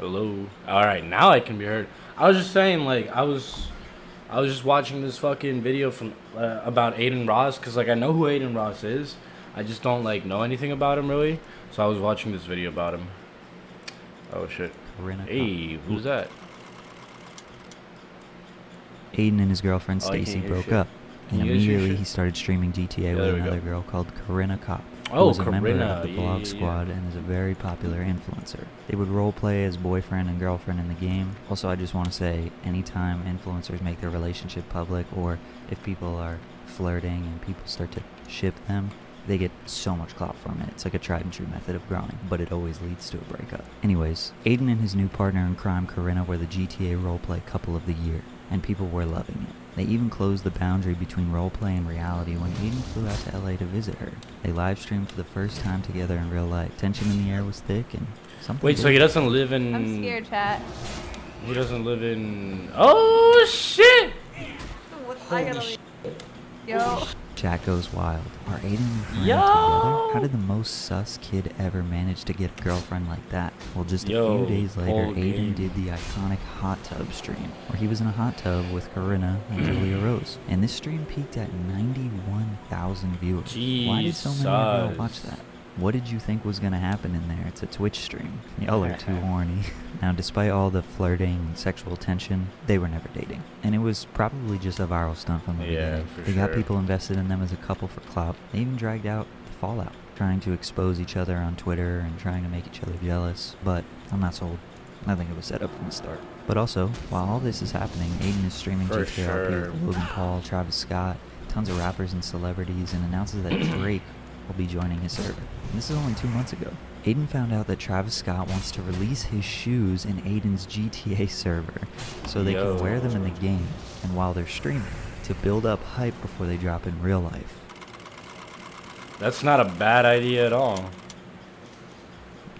Hello. All right, now I can be heard. I was just saying, like, I was just watching this fucking video from about Aiden Ross, cause like I know who Aiden Ross is, I just don't like know anything about him really. So I was watching this video about him. Oh shit. Hey, who's that? Aiden and his girlfriend Oh, I can't Stacy hear broke shit. up, and Can you guys hear immediately shit? he started streaming GTA Yeah, with there we another go. girl called Corinna Kopp, who Oh, was a member Corinna, of the yeah, Blog yeah, Squad and is a very popular influencer. They would roleplay as boyfriend and girlfriend in the game. Also, I just want to say, anytime influencers make their relationship public, or if people are flirting and people start to ship them, they get so much clout from it. It's like a tried and true method of growing, but it always leads to a breakup. Anyways, Aiden and his new partner in crime, Corinna, were the GTA roleplay couple of the year, and people were loving it. They even closed the boundary between roleplay and reality when Aiden flew out to LA to visit her. They live streamed for the first time together in real life. Tension in the air was thick, and something. Wait, so he doesn't live in? I'm scared, chat. He doesn't live in. Oh shit! I gotta leave. Yo. Chat goes wild. Are Aiden and Corinna Yo! together? How did the most sus kid ever manage to get a girlfriend like that? Well, just a Yo, few days later, whole game. Aiden did the iconic hot tub stream, where he was in a hot tub with Corinna and Julia Rose. And this stream peaked at 91,000 viewers. Why did so many people Jesus. watch that? What did you think was going to happen in there? It's a Twitch stream. Y'all are too horny. Now, despite all the flirting and sexual tension, they were never dating. And it was probably just a viral stunt from the beginning. for They got sure. people invested in them as a couple for clout. They even dragged out the fallout, trying to expose each other on Twitter and trying to make each other jealous. But I'm not sold. I think it was set up from the start. But also, while all this is happening, Aiden is streaming For GTA sure. with Logan Paul, Travis Scott, tons of rappers and celebrities, and announces that Drake will be joining his server. And this is only 2 months ago. Aiden found out that Travis Scott wants to release his shoes in Aiden's GTA server so they Yo. can wear them in the game and while they're streaming to build up hype before they drop in real life. That's not a bad idea at all.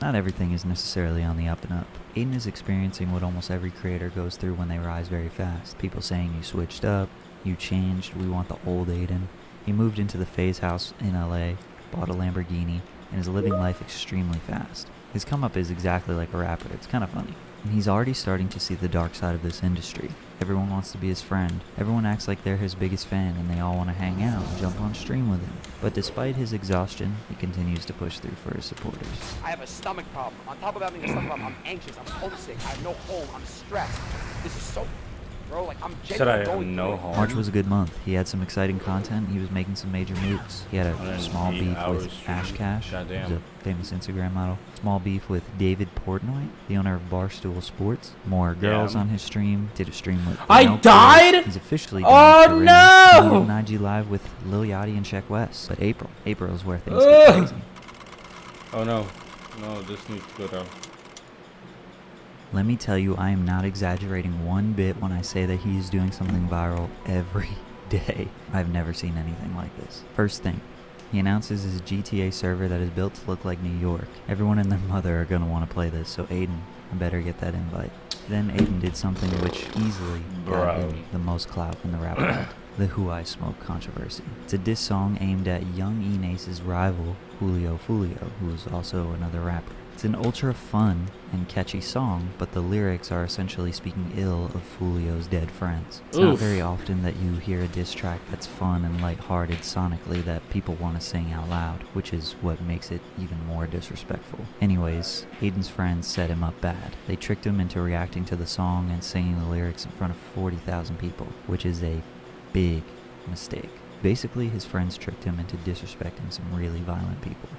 Not everything is necessarily on the up and up. Aiden is experiencing what almost every creator goes through when they rise very fast. People saying you switched up, you changed, we want the old Aiden. He moved into the Faze house in LA, bought a Lamborghini, and is living life extremely fast. His come up is exactly like a rapper. It's kind of funny. And he's already starting to see the dark side of this industry. Everyone wants to be his friend. Everyone acts like they're his biggest fan and they all want to hang out and jump on stream with him. But despite his exhaustion, he continues to push through for his supporters. I have a stomach problem. On top of having a stomach problem, I'm anxious, I'm homesick, I have no home, I'm stressed. This is so, bro, like I'm Said I genuinely have going no through it. home. March was a good month. He had some exciting content. He was making some major moves. He had a 108 small beef hours with streaming. Ash Cash, Goddamn. who's a famous Instagram model. Small beef with David Portnoy, the owner of Barstool Sports. More girls Yeah. on his stream. Did a stream with I Penelope. died? He's officially Oh, done with Corinne. no! He did an IG live with Lil Yachty and Sheck West. But April is where things Ugh. get crazy. Oh no. No, this needs to go down. Let me tell you, I am not exaggerating one bit when I say that he is doing something viral every day. I've never seen anything like this. First thing, he announces his GTA server that is built to look like New York. Everyone and their mother are going to want to play this, so Aiden, I better get that invite. Then Aiden did something which easily got Bro. him the most clout in the rap world. The Who I Smoke controversy. It's a diss song aimed at young E-Nace's rival, Julio Fulio, who is also another rapper. It's an ultra fun and catchy song, but the lyrics are essentially speaking ill of Fulio's dead friends. It's not Oof. very often that you hear a diss track that's fun and lighthearted sonically that people want to sing out loud, which is what makes it even more disrespectful. Anyways, Aiden's friends set him up bad. They tricked him into reacting to the song and singing the lyrics in front of 40,000 people, which is a big mistake. Basically, his friends tricked him into disrespecting some really violent people.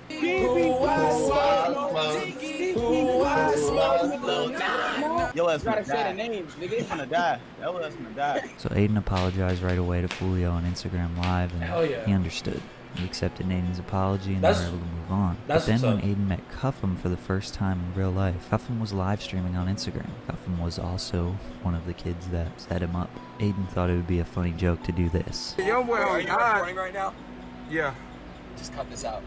Yo, ass gotta say the names, nigga. It's gonna die. That was gonna die. So Aiden apologized right away to Fulio on Instagram Live, and Hell yeah. he understood. He accepted Aiden's apology, and That's- they were able to move on. But that's then when what's up. Aiden met Cuffham for the first time in real life, Cuffham was live streaming on Instagram. Cuffham was also one of the kids that set him up. Aiden thought it would be a funny joke to do this. Yo, boy, Are you God. recording right now? Yeah. Just cut this out.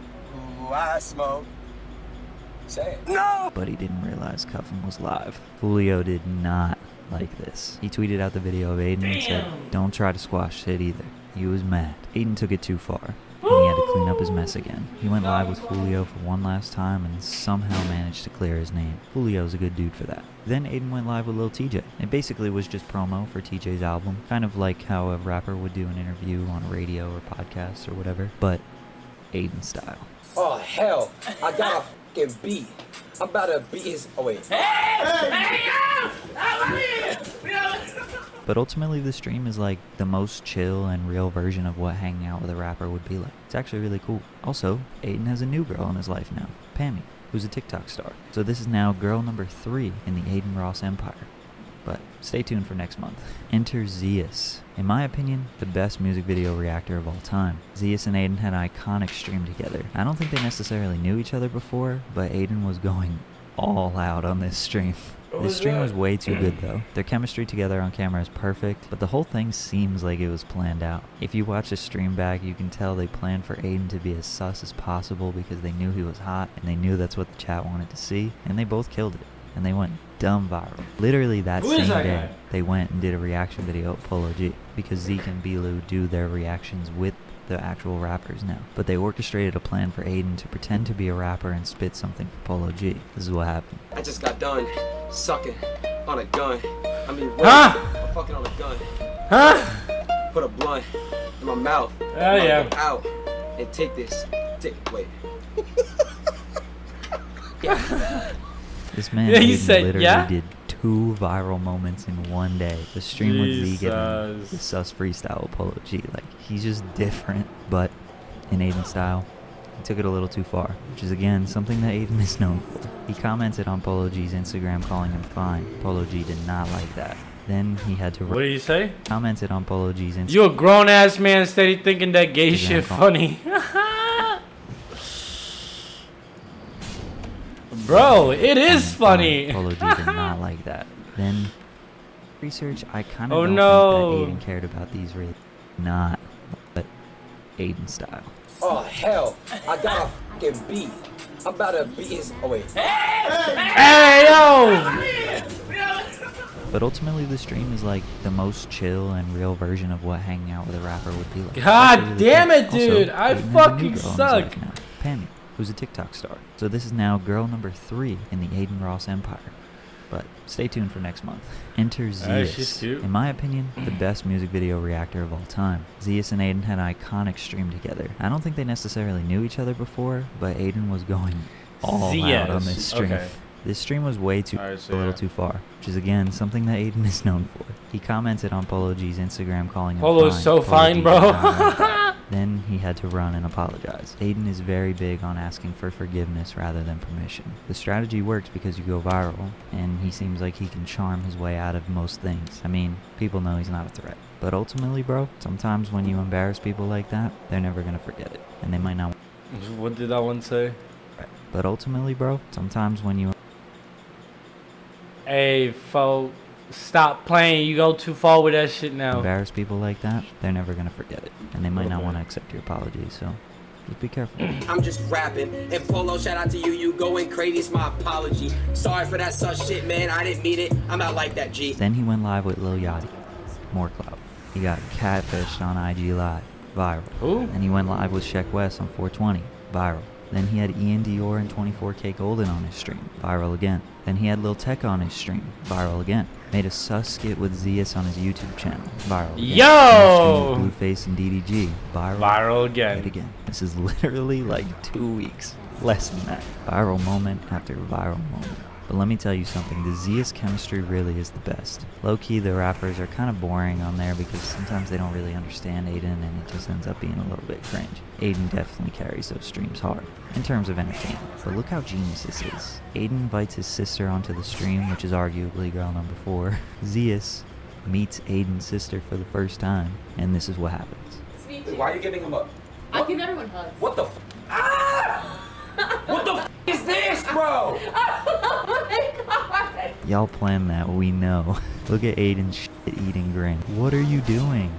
Ooh, I smoke. Say it. No! But he didn't realize Cuffham was live. Fulio did not like this. He tweeted out the video of Aiden and said, "Don't try to squash it either." He was mad. Aiden took it too far, and he had to clean up his mess again. He went live with Julio for one last time and somehow managed to clear his name. Julio's a good dude for that. Then Aiden went live with Lil TJ. It basically was just promo for TJ's album, kind of like how a rapper would do an interview on radio or podcast or whatever, but Aiden style. Oh hell, I got a fucking beat. I'm about to beat his. Oh wait. But ultimately the stream is like the most chill and real version of what hanging out with a rapper would be like. It's actually really cool. Also, Aiden has a new girl in his life now, Pammy, who's a TikTok star. So this is now girl number 3 in the Aiden Ross empire. But stay tuned for next month. Enter Zeus. In my opinion, the best music video reactor of all time. Zeus and Aiden had an iconic stream together. I don't think they necessarily knew each other before, but Aiden was going all out on this stream. This stream was way too good though. Their chemistry together on camera is perfect, but the whole thing seems like it was planned out. If you watch the stream back, you can tell they planned for Aiden to be as sus as possible because they knew he was hot and they knew that's what the chat wanted to see, and they both killed it. And they went dumb viral. Literally that same day, they went and did a reaction video at Polo G because Zeke and Bilu do their reactions with the actual rappers now. But they orchestrated a plan for Aiden to pretend to be a rapper and spit something for Polo G. This is what happened. I just got done sucking on a gun. I mean, wait, Huh? I'm fucking on a gun. Huh? Put a blunt in my mouth. Oh, yeah. Come out and take this. Wait. This man Yeah, he Aiden said, literally yeah? did 2 viral moments in one day. The stream with Zeke and Jesus. the sus freestyle with Polo G. Like, he's just different, but in Aiden style, he took it a little too far, which is again something that Aiden is known for. He commented on Polo G's Instagram calling him fine. Polo G did not like that. Then he had to What did you say? commented on Polo G's Instagram. You a grown ass man steady thinking that gay Yeah, shit fine. funny. Bro, it is funny. Polo G did not like that. Then research, I kind of Oh, don't no. think that Aiden cared about these really. Not, but Aiden style. Oh hell, I got a fucking beat. I'm about to beat his. Oh wait. Hey, yo! But ultimately the stream is like the most chill and real version of what hanging out with a rapper would be like. God It's really damn cool. it, dude. Also, I Aiden has a new fucking girl in his suck. life now, Pammy, who's a TikTok star. So this is now girl number 3 in the Aiden Ross empire. But stay tuned for next month. Enter Zeus. she's cute. In my opinion, the best music video reactor of all time. Zeus and Aiden had an iconic stream together. I don't think they necessarily knew each other before, but Aiden was going all out on this stream. Okay. This stream was way too, Alright, so a little yeah. too far, which is again something that Aiden is known for. He commented on Polo G's Instagram calling him Polo's fine. so Polo fine, G bro. did not like that. Then he had to run and apologize. Aiden is very big on asking for forgiveness rather than permission. The strategy works because you go viral, and he seems like he can charm his way out of most things. I mean, people know he's not a threat. But ultimately, bro, sometimes when you embarrass people like that, they're never gonna forget it. And they might not. What did that one say? But ultimately, bro, sometimes when you Hey, fo, stop playing. You go too far with that shit now. embarrass people like that, they're never gonna forget it. And they might not Okay. want to accept your apology, so just be careful. I'm just rapping. And Polo, shout out to you. You going crazy. It's my apology. Sorry for that such shit, man. I didn't mean it. I'm not like that, G. Then he went live with Lil Yachty. More clout. He got catfished on IG Live. Viral. Who? Then he went live with Sheck West on 420. Viral. Then he had Ian Dior and 24K Golden on his stream. Viral again. Then he had Lil Tecca on his stream. Viral again. Made a sus skit with Zeus on his YouTube channel. Viral again. Yo! And Blueface and DDG. Viral. Viral Yet again. again. This is literally like 2 weeks. Less than that. Viral moment after viral moment. But let me tell you something, the Zeus chemistry really is the best. Low-key, the rappers are kind of boring on there because sometimes they don't really understand Aiden and it just ends up being a little bit cringe. Aiden definitely carries those streams hard, in terms of entertainment. But look how genius this is. Aiden invites his sister onto the stream, which is arguably girl number 4. Zeus meets Aiden's sister for the first time, and this is what happens. Why are you giving him up? I give everyone hugs. What the f? Ah! What the f is this, bro? Oh my god. Y'all planned that, we know. Look at Aiden's shit-eating grin. What are you doing?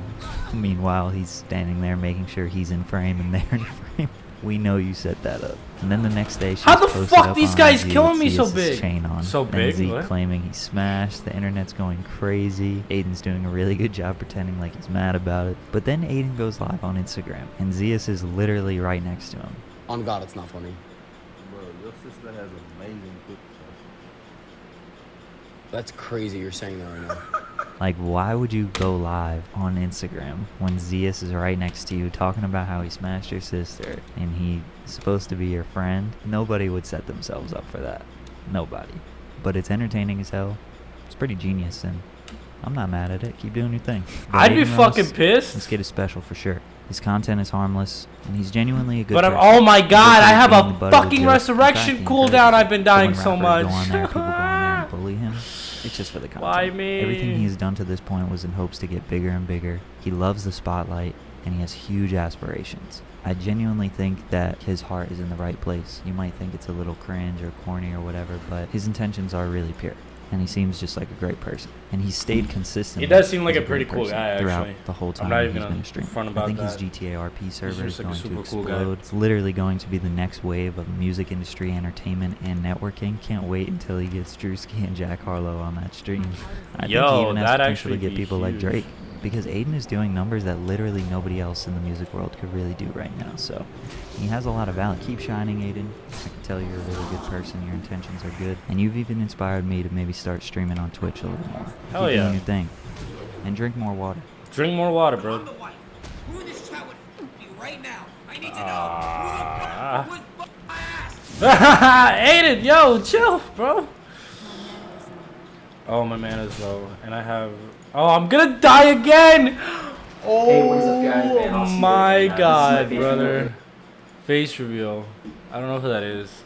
Meanwhile, he's standing there making sure he's in frame and they're in frame. We know you set that up. And then the next day, she's How the posted fuck up these on guys IG killing with me so Zeus's big? chain on. So Then big? Zeke What? claiming he smashed. The internet's going crazy. Aiden's doing a really good job pretending like he's mad about it. But then Aiden goes live on Instagram, and Zeus is literally right next to him. On God, it's not funny. Bro, your sister has amazing cookies. That's crazy you're saying that right now. Like, why would you go live on Instagram when Zeus is right next to you talking about how he smashed your sister and he's supposed to be your friend? Nobody would set themselves up for that. Nobody. But it's entertaining as hell. It's pretty genius, and I'm not mad at it. Keep doing your thing. But I'd be Aiden fucking Ross, pissed. This kid is special for sure. His content is harmless, and he's genuinely a good But person. oh my He's god, I okay have being the a butt of the fucking joke. In resurrection fact, he cooldown. encourages I've been it. dying So so when much. rappers go on there, people go on there and bully him. It's just for the content. Why me? Everything he's done to this point was in hopes to get bigger and bigger. He loves the spotlight, and he has huge aspirations. I genuinely think that his heart is in the right place. You might think it's a little cringe or corny or whatever, but his intentions are really pure. And he seems just like a great person. And he's stayed consistent. He does seem like a pretty cool guy, throughout actually. the whole time I'm not he's even been gonna streaming. front I about think that. his GTA RP server is seems like a going to super cool guy. explode. It's literally going to be the next wave of music industry, entertainment, and networking. Can't wait until he gets Drewski and Jack Harlow on that stream. I think he Yo, even has that'd potential to actually get be people like huge. Drake. Because Aiden is doing numbers that literally nobody else in the music world could really do right now. So he has a lot of value. Keep shining, Aiden. I can tell you're a really good person. Your intentions are good. And you've even inspired me to maybe start streaming on Twitch a little more. Hell Keep yeah. doing your thing. And drink more water. Drink more water, bro. I'm the wife. Who in this chat would you right now? I need to Ah. know. Who would fuck my ass? Aiden, yo, chill, bro. Oh, my man is low. And I have... Oh, I'm gonna die again! Oh Hey, what is up, guys? Man, I'll see you my again. This is god, my face brother. reveal. Face reveal. I don't know who that is.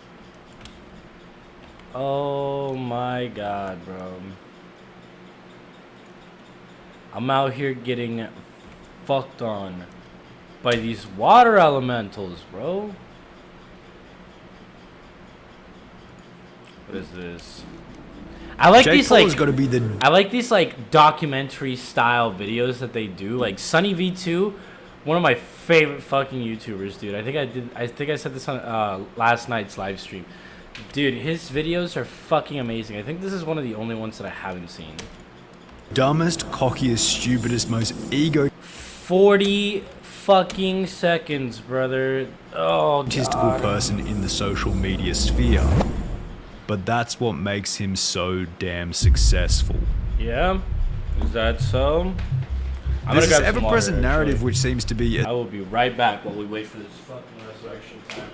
Oh my god, bro. I'm out here getting fucked on by these water elementals, bro. What is this? I like these like I like these like documentary style videos that they do. Like Sunny V2, one of my favorite fucking YouTubers, dude. I think I said this on last night's live stream. Dude, his videos are fucking amazing. I think this is one of the only ones that I haven't seen. Dumbest, cockiest, stupidest, most ego 40 fucking seconds, brother. Oh, egotistical God. person in the social media sphere. But that's what makes him so damn successful. Yeah? Is that so? I'm There's gonna this grab some ever-present water, narrative actually. which seems to be I will be right back while we wait for this fucking resurrection timer.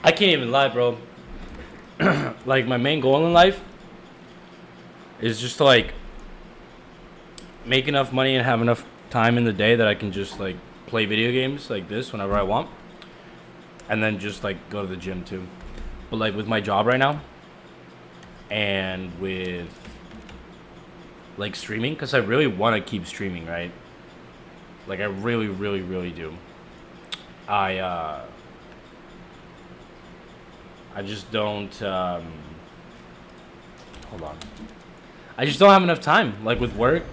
I can't even lie, bro. Like, my main goal in life is just to, like, make enough money and have enough time in the day that I can just, like, play video games like this whenever I want. And then just, like, go to the gym, too. But, like, with my job right now and with, like, streaming, because I really want to keep streaming, right? Like, I really, really, really do. I just don't, hold on. I just don't have enough time. Like, with work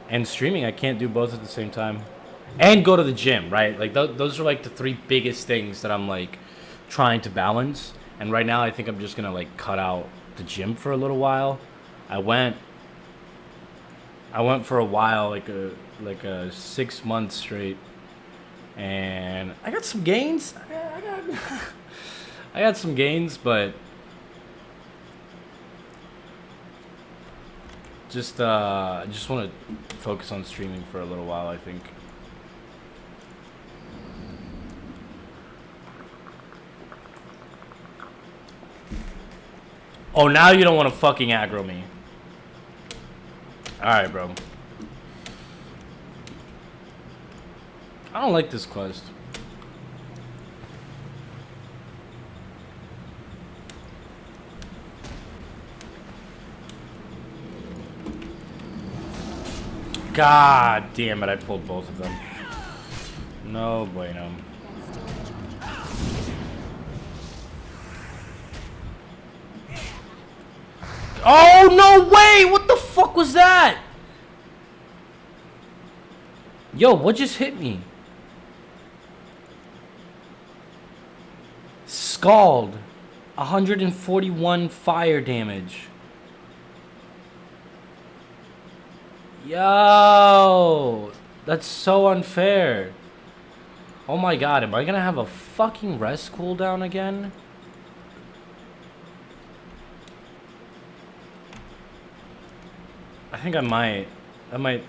and streaming, I can't do both at the same time. And go to the gym, right? Like, those are, like, the 3 biggest things that I'm, like, trying to balance. And right now, I think I'm just gonna, like, cut out the gym for a little while. I went for a while, like a 6 months straight, and I got some gains. I got some gains, but I just want to focus on streaming for a little while, I think. Oh, now you don't want to fucking aggro me. Alright, bro. I don't like this quest. God damn it, I pulled both of them. No bueno. Oh, no way! What the fuck was that? Yo, what just hit me? Scald. 141 fire damage. Yo! That's so unfair. Oh my god, am I gonna have a fucking rest cooldown again? I think I might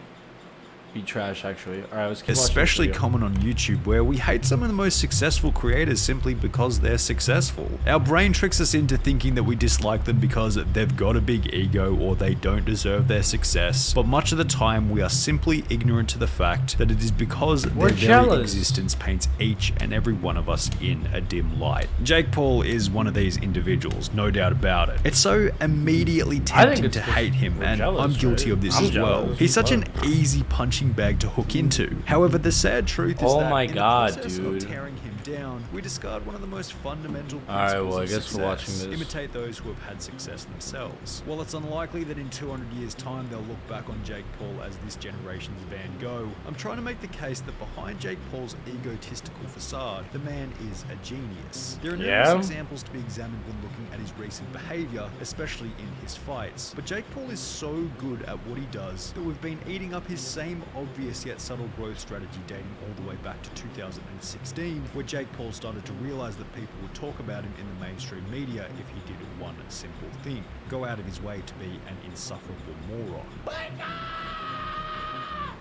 be trash, actually. All right, let's keep Especially watching this common on YouTube, where we hate some of the most successful creators simply because they're successful. Our brain tricks us into thinking that we dislike them because they've got a big ego or they don't deserve their success, but much of the time we are simply ignorant to the fact that it is because their very existence paints each and every one of us in a dim light. Jake Paul is one of these individuals, no doubt about it. It's so immediately tempting to hate him, and I'm guilty of this as well. He's such an easy punching bag to hook into. However, the sad truth is that in the process of tearing him down, we discard one of the most fundamental principles of success. Imitate those who have had success themselves. While it's unlikely that in 200 years' time they'll look back on Jake Paul as this generation's Van Gogh, I'm trying to make the case that behind Jake Paul's egotistical facade, the man is a genius. There are numerous examples to be examined when looking at his recent behavior, especially in his fights. But Jake Paul is so good at what he does that we've been eating up his same obvious yet subtle growth strategy dating all the way back to 2016, where Jake Paul started to realize that people would talk about him in the mainstream media if he did one simple thing: go out of his way to be an insufferable moron.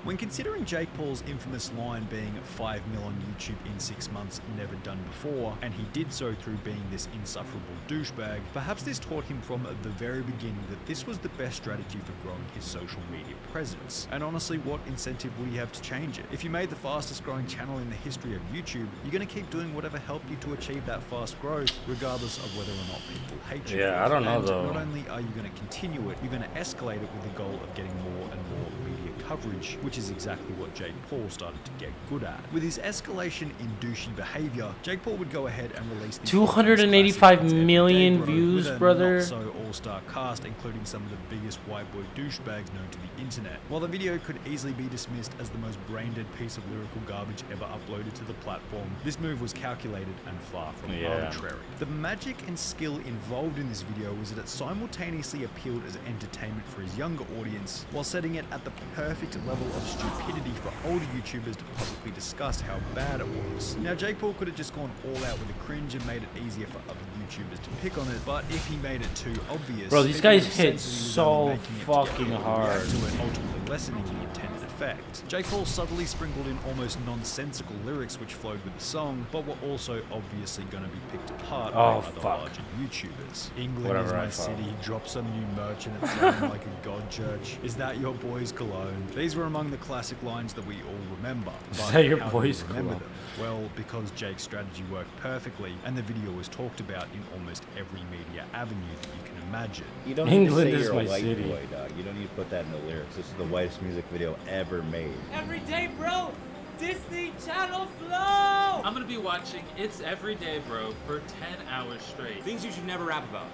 When considering Jake Paul's infamous line being 5 mil on YouTube in 6 months, never done before, and he did so through being this insufferable douchebag, perhaps this taught him from the very beginning that this was the best strategy for growing his social media presence. And honestly, what incentive would he have to change it? If you made the fastest growing channel in the history of YouTube, you're going to keep doing whatever helped you to achieve that fast growth, regardless of whether or not people hate you. Yeah, I don't know though. Not only are you going to continue it, you're going to escalate it with the goal of getting more and more media coverage, which is exactly what Jake Paul started to get good at. With his escalation in douchey behavior, Jake Paul would go ahead and release 285 million views, brother. Not so all-star cast, including some of the biggest white boy douchebags known to the internet. While the video could easily be dismissed as the most brain-dead piece of lyrical garbage ever uploaded to the platform, this move was calculated and far from arbitrary. The magic and skill involved in this video was that it simultaneously appealed as entertainment for his younger audience, while setting it at the perfect level of stupidity for older YouTubers to publicly discuss how bad it was. Now, Jake Paul could have just gone all out with a cringe and made it easier for other YouTubers to pick on it, but if he made it too obvious, bro, these guys hit so fucking hard, ultimately lessening the intended effect. Jake Paul subtly sprinkled in almost nonsensical lyrics which flowed with the song, but were also obviously going to be picked apart by other larger YouTubers. England is my city, drop some new merch and it's sounding like a god church. Is that your boy's cologne? These were among the classic lines that we all remember. Is that your boy's cologne? Well, because Jake's strategy worked perfectly, and the video was talked about in almost every media avenue that you can imagine. You don't England need to is say my you're a white city. boy, dog. You don't need to put that in the lyrics. This is the whitest music video ever made. Every day, bro. Disney Channel flow. I'm gonna be watching It's Every Day, bro, for 10 hours straight. Things you should never rap about.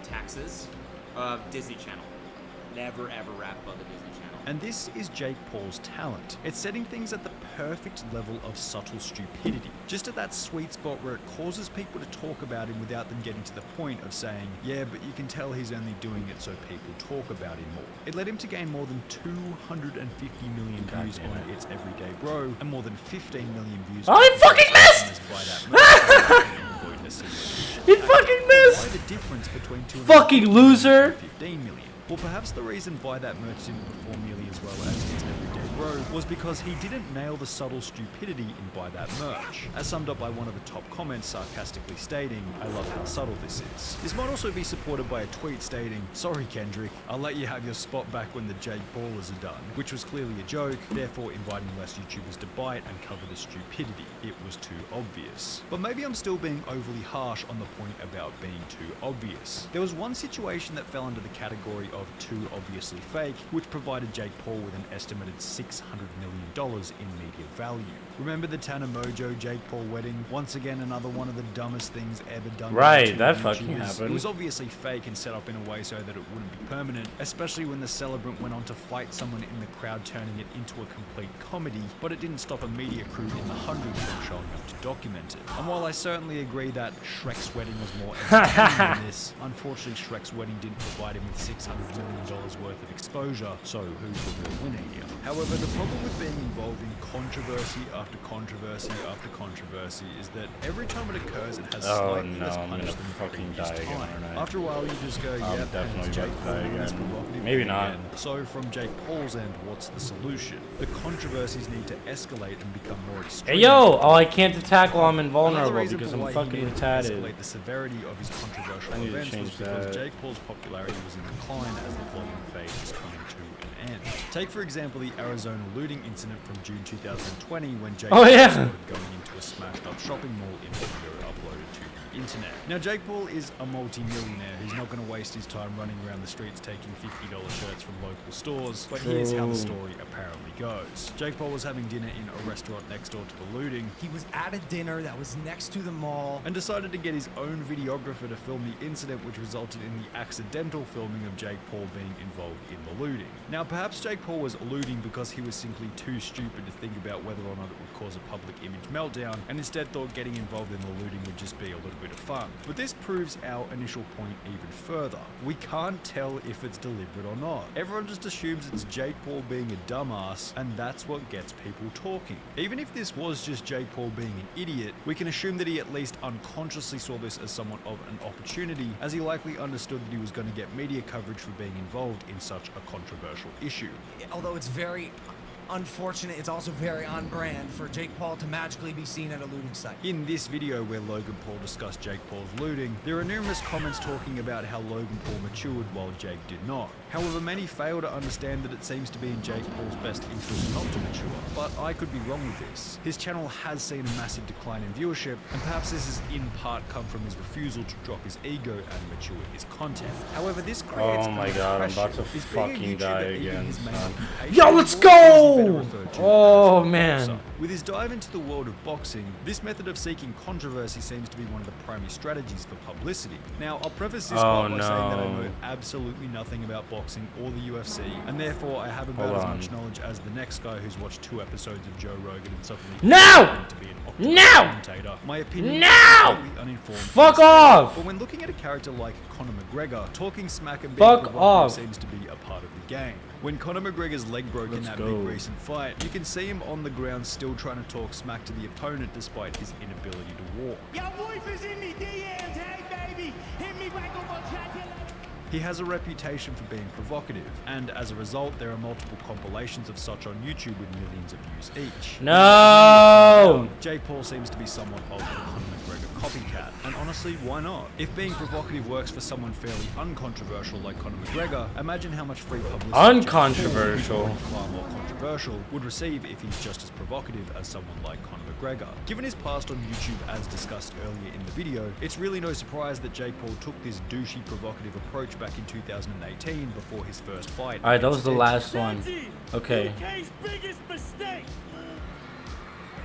Taxes. Disney Channel. Never ever rap about the Disney Channel. And this is Jake Paul's talent. It's setting things at the perfect level of subtle stupidity. Just at that sweet spot where it causes people to talk about him without them getting to the point of saying, yeah, but you can tell he's only doing it so people talk about him more. It led him to gain more than 250 million views on It's Everyday Bro, and more than 15 million views Oh, he fucking missed! He fucking missed! Why the difference between Fucking loser! 15 million? Well, perhaps the reason why that merch didn't perform nearly as well as It's Everyday Bro was because he didn't nail the subtle stupidity in Buy That Merch, as summed up by one of the top comments sarcastically stating, I love how subtle this is. This might also be supported by a tweet stating, sorry Kendrick, I'll let you have your spot back when the Jake Ballers are done, which was clearly a joke, therefore inviting less YouTubers to buy it and cover the stupidity. It was too obvious. But maybe I'm still being overly harsh on the point about being too obvious. There was one situation that fell under the category of too obviously fake, which provided Jake Paul with an estimated $600 million in media value. Remember the Tana Mojo Jake Paul wedding? Once again, another one of the dumbest things ever done. Right, by that fucking YouTubers. happened. It was obviously fake and set up in a way so that it wouldn't be permanent, especially when the celebrant went on to fight someone in the crowd, turning it into a complete comedy, but it didn't stop a media crew in the hundreds from showing up to document it. And while I certainly agree that Shrek's wedding was more entertaining than this, unfortunately Shrek's wedding didn't provide him with $600 million worth of exposure, so who's the real winner here? However, the problem with being involved in controversy after controversy after controversy is that every time it occurs, it has slightly less I'm gonna punch than fucking previous die again, time. aren't I? After a while, you just go, I'm yep, definitely and Jake about to Paul die doing this again. provocative Maybe thing not. again. So from Jake Paul's end, what's the solution? The controversies need to escalate and become more extreme. Hey yo! Oh, I can't attack while I'm Another invulnerable reason because for I'm why he fucking needed to retarded. escalate the severity of his controversial I need to events was change because that. Jake Paul's popularity was in decline as the vlogging phase was coming to an end. Take for example the Arizona looting incident from June 2020 when Jake Oh, Paul yeah. started going into a smashed up shopping mall in video uploaded to the internet. Now Jake Paul is a multi-millionaire who's not going to waste his time running around the streets taking $50 shirts from local stores, but here's how the story apparently goes. Jake Paul was having dinner in a restaurant next door to the looting. He was at a dinner that was next to the mall. And decided to get his own videographer to film the incident, which resulted in the accidental filming of Jake Paul being involved in the looting. Now perhaps Jake Paul was looting because he was simply too stupid to think about whether or not it would cause a public image meltdown, and instead thought getting involved in the looting would just be a little bit of fun. But this proves our initial point even further. We can't tell if it's deliberate or not. Everyone just assumes it's Jake Paul being a dumbass, and that's what gets people talking. Even if this was just Jake Paul being an idiot, we can assume that he at least unconsciously saw this as somewhat of an opportunity, as he likely understood that he was going to get media coverage for being involved in such a controversial issue. Although it's very unfortunate, it's also very on brand for Jake Paul to magically be seen at a looting site. In this video where Logan Paul discussed Jake Paul's looting, there are numerous comments talking about how Logan Paul matured while Jake did not. However, many fail to understand that it seems to be in Jake Paul's best interest not to mature. But I could be wrong with this. His channel has seen a massive decline in viewership, and perhaps this has in part come from his refusal to drop his ego and mature his content. However, this creates Oh my god, I'm about to Is being a fucking YouTuber die even again, his main son. occupation, Yo, let's or go! is he better referred to Oh, as a man. boxer? With his dive into the world of boxing, this method of seeking controversy seems to be one of the primary strategies for publicity. Now, I'll preface this part by saying that I know absolutely nothing about boxing or the UFC, and therefore I have about as much knowledge as the next guy who's watched 2 episodes of Joe Rogan and suddenly to be an commentator. My opinion is completely uninformed. Fuck off! But when looking at a character like Conor McGregor, talking smack and being Fuck provocative off. seems to be a part of the game. When Conor McGregor's leg broke in that big recent fight, you can see him on the ground still trying to talk smack to the opponent despite his inability to walk. Your wife is in me DMs, hey baby, hit me back on my chat. He has a reputation for being provocative, and as a result, there are multiple compilations of such on YouTube with millions of views each. No! Jake Paul seems to be somewhat of the Conor McGregor copycat. And honestly, why not? If being provocative works for someone fairly uncontroversial like Conor McGregor, imagine how much free publicity uncontroversial, far more controversial, would receive if he's just as provocative as someone like Conor McGregor. Given his past on YouTube as discussed earlier in the video, it's really no surprise that Jake Paul took this douchey provocative approach back in 2018 before his first fight. Alright, that was the last one. Okay. UK's biggest mistake.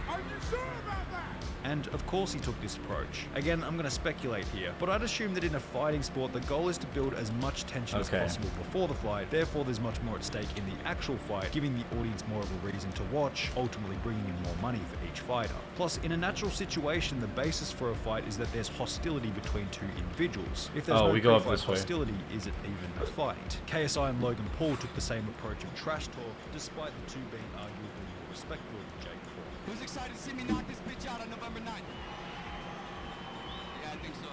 Are you sure about that? And of course he took this approach. Again, I'm going to speculate here, but I'd assume that in a fighting sport, the goal is to build as much tension as possible before the fight. Therefore, there's much more at stake in the actual fight, giving the audience more of a reason to watch, ultimately bringing in more money for each fighter. Plus, in a natural situation, the basis for a fight is that there's hostility between two individuals. If there's no pre-fight hostility, is it even a fight? KSI and Logan Paul took the same approach of trash talk, despite the two being arguably more respectful of Jake Paul. Who's excited to see me knock this bitch out on November 9th? Yeah, I think so.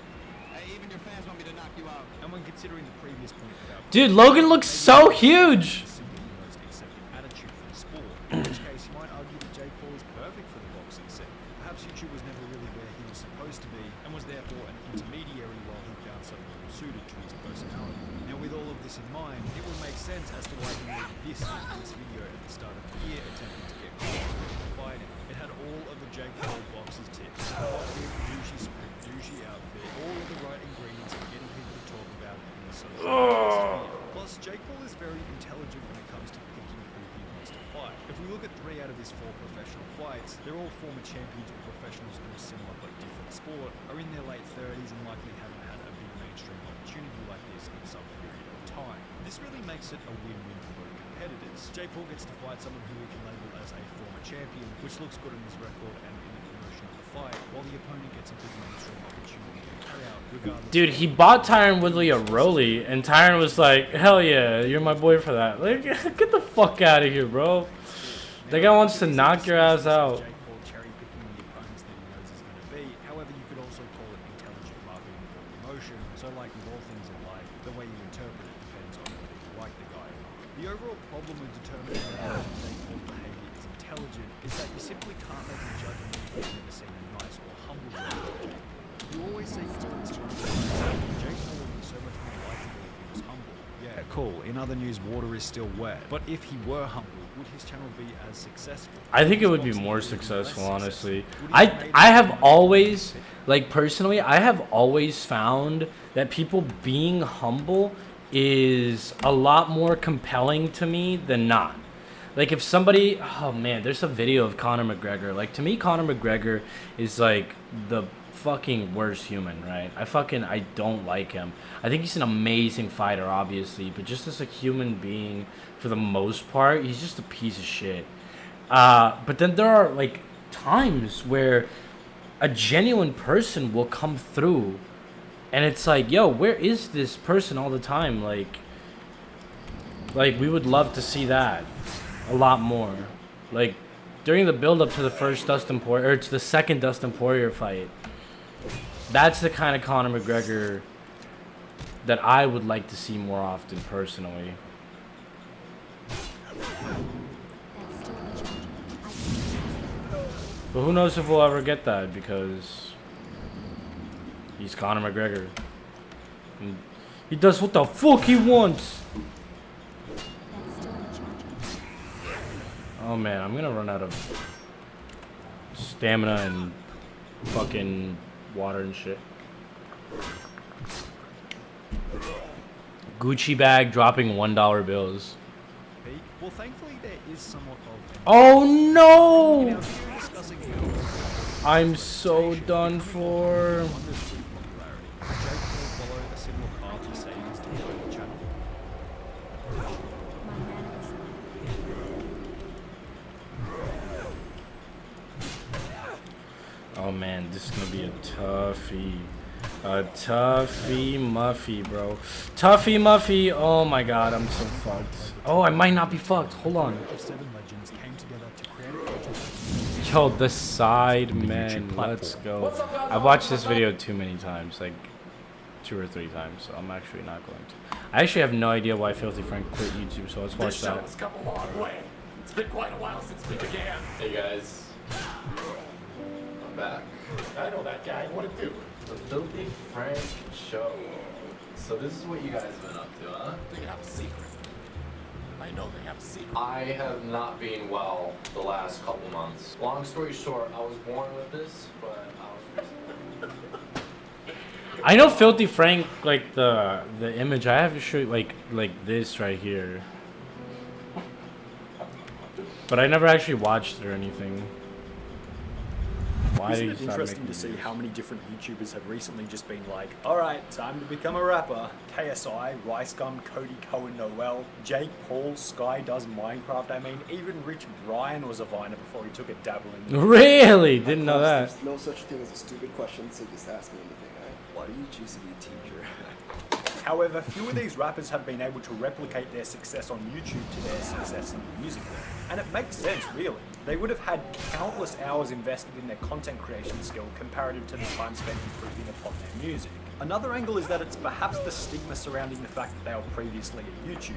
Hey, even your fans want me to knock you out. And when considering the previous point about dude, Logan looks so huge. simply the most accepted attitude for the sport. In which case, you might argue that Jake Paul is perfect for the boxing scene. Perhaps YouTube was never really where he was supposed to be, and was therefore an intermediary while he found something more suited to his personality. Now, with all of this in mind, it will make sense as to why he made this video at the start of the year, attempting to get fighting. It had all of the Jake Paul boxers tips. Provocative, douchey script, douchey outfit, all of the right ingredients for getting people to talk about it in the social sphere. Plus, Jake Paul is very intelligent when it comes to picking who he wants to fight. If we look at 3 out of his 4 professional fights, they're all former champions or professionals in a similar but different sport, are in their late 30s and likely haven't had a big mainstream opportunity like this in some period of time. This really makes it a win-win for both competitors. Jake Paul gets to fight someone who we can label as a former champion, which looks good in his record and in the promotion of the fight, while the opponent gets a big mainstream opportunity to carry out regardless. Dude, he bought Tyron Woodley a Rolly, and Tyron was like, hell yeah, you're my boy for that. Like, get the fuck out of here, bro. That guy wants to knock your ass out. Jake Paul cherry-picking the opponents that he knows is going to be. However, you could also call it intelligent marketing or promotion. So like with all things in life, the way you interpret it depends on whether you like the guy or not. The overall problem with determining whether Jake Paul's behavior is intelligent is that you simply can't make a judgment if you've never seen a nice or humble version of Jake Paul. You always see instances where Jake Paul would be so much more likable if he was humble. Yeah, cool. In other news, water is still wet. But if he were humble, would his channel be as successful? I think it would be more successful, honestly. I have always, like, personally, I have always found that people being humble is a lot more compelling to me than not. Like, if somebody, oh man, there's a video of Conor McGregor. Like, to me, Conor McGregor is like the fucking worst human, right? I don't like him. I think he's an amazing fighter, obviously, but just as a human being, for the most part, he's just a piece of shit. But then there are, like, times where a genuine person will come through, and it's like, yo, where is this person all the time? Like we would love to see that a lot more. Like, during the build-up to the second Dustin Poirier fight, that's the kind of Conor McGregor that I would like to see more often, personally. But who knows if we'll ever get that, because he's Conor McGregor. And he does what the fuck he wants. Oh man, I'm gonna run out of stamina and fucking water and shit. Gucci bag dropping $1 bills. Well, thankfully there is somewhat of. Oh no! I'm so done for. Oh man, this is gonna be a toughie. A toughie muffy, bro. Toughie muffy. Oh my god, I'm so fucked. Oh, I might not be fucked. Hold on. Yo, the side men. Let's go. I've watched this video too many times, like 2 or 3 times, so I'm actually not going to. I actually have no idea why Filthy Frank quit YouTube, so let's watch that. This show's come a long way. It's been quite a while since we began. Hey guys. I'm back. I know that guy. What it do? The Filthy Frank Show. So this is what you guys have been up to, huh? They have a secret. I know they have a secret. I have not been well the last couple months. Long story short, I was born with this, but I was I know Filthy Frank, like the image. I have to show you like this right here. But I never actually watched it or anything. Why Isn't did it you start interesting making to see videos? how many different YouTubers have recently just been like, alright, time to become a rapper. KSI, Rice Gum, Cody Cohen Noel, Jake Paul, Sky does Minecraft. I mean, even Rich Brian was a viner before he took a dabble in. Really? Didn't know that. There's no such thing as a stupid question, so just ask me anything, alright? Why do you choose to be a teacher? However, few of these rappers have been able to replicate their success on YouTube to their success in the music world. And it makes sense, really. They would have had countless hours invested in their content creation skill comparative to the time spent improving upon their music. Another angle is that it's perhaps the stigma surrounding the fact that they were previously a YouTuber.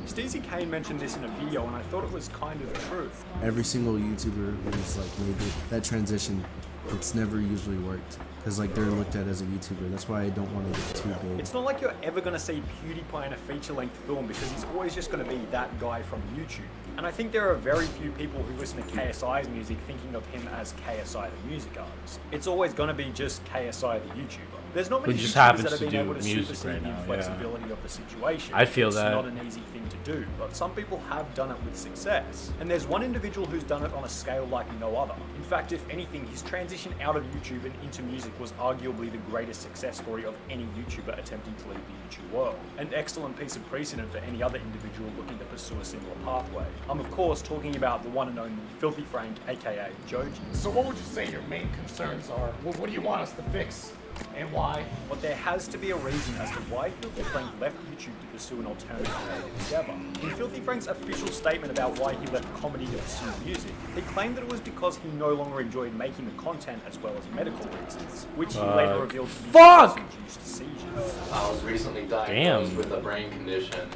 Steezy Kane mentioned this in a video and I thought it was kind of true. Every single YouTuber who's like made that transition, it's never usually worked. Because like they're looked at as a YouTuber. That's why I don't want to get too big. It's not like you're ever going to see PewDiePie in a feature-length film because he's always just going to be that guy from YouTube. And I think there are very few people who listen to KSI's music thinking of him as KSI the music artist. It's always going to be just KSI the YouTuber. There's not many Who just YouTubers happens that have to been do able to music supersede right the now, inflexibility of the situation. I feel it's that. It's not an easy thing to do, but some people have done it with success. And there's one individual who's done it on a scale like no other. In fact, if anything, his transition out of YouTube and into music was arguably the greatest success story of any YouTuber attempting to leave the YouTube world. An excellent piece of precedent for any other individual looking to pursue a similar pathway. I'm of course talking about the one and only Filthy Frank, aka Joji. So what would you say your main concerns are? What do you want us to fix? And why? But there has to be a reason as to why Filthy Frank left YouTube to pursue an alternative creative endeavor. In Filthy Frank's official statement about why he left comedy to pursue music, he claimed that it was because he no longer enjoyed making the content as well as medical reasons, which he later revealed to be induced seizures. I was recently diagnosed with a brain condition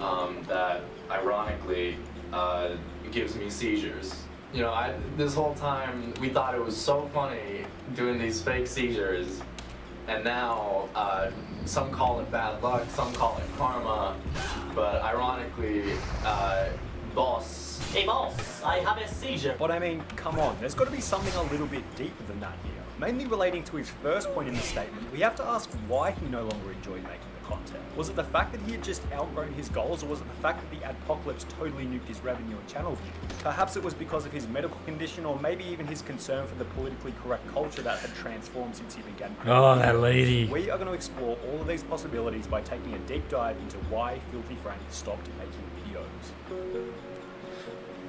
that ironically gives me seizures. You know, this whole time we thought it was so funny doing these fake seizures, and now some call it bad luck, some call it karma, but ironically, boss. Hey boss, I have a seizure. But I mean, come on, there's got to be something a little bit deeper than that here. Mainly relating to his first point in the statement, we have to ask why he no longer enjoyed making the content. Was it the fact that he had just outgrown his goals, or was it the fact that the adpocalypse totally nuked his revenue and channel views? Perhaps it was because of his medical condition, or maybe even his concern for the politically correct culture that had transformed since he began creating. Oh, that lady. We are going to explore all of these possibilities by taking a deep dive into why Filthy Frank stopped making videos.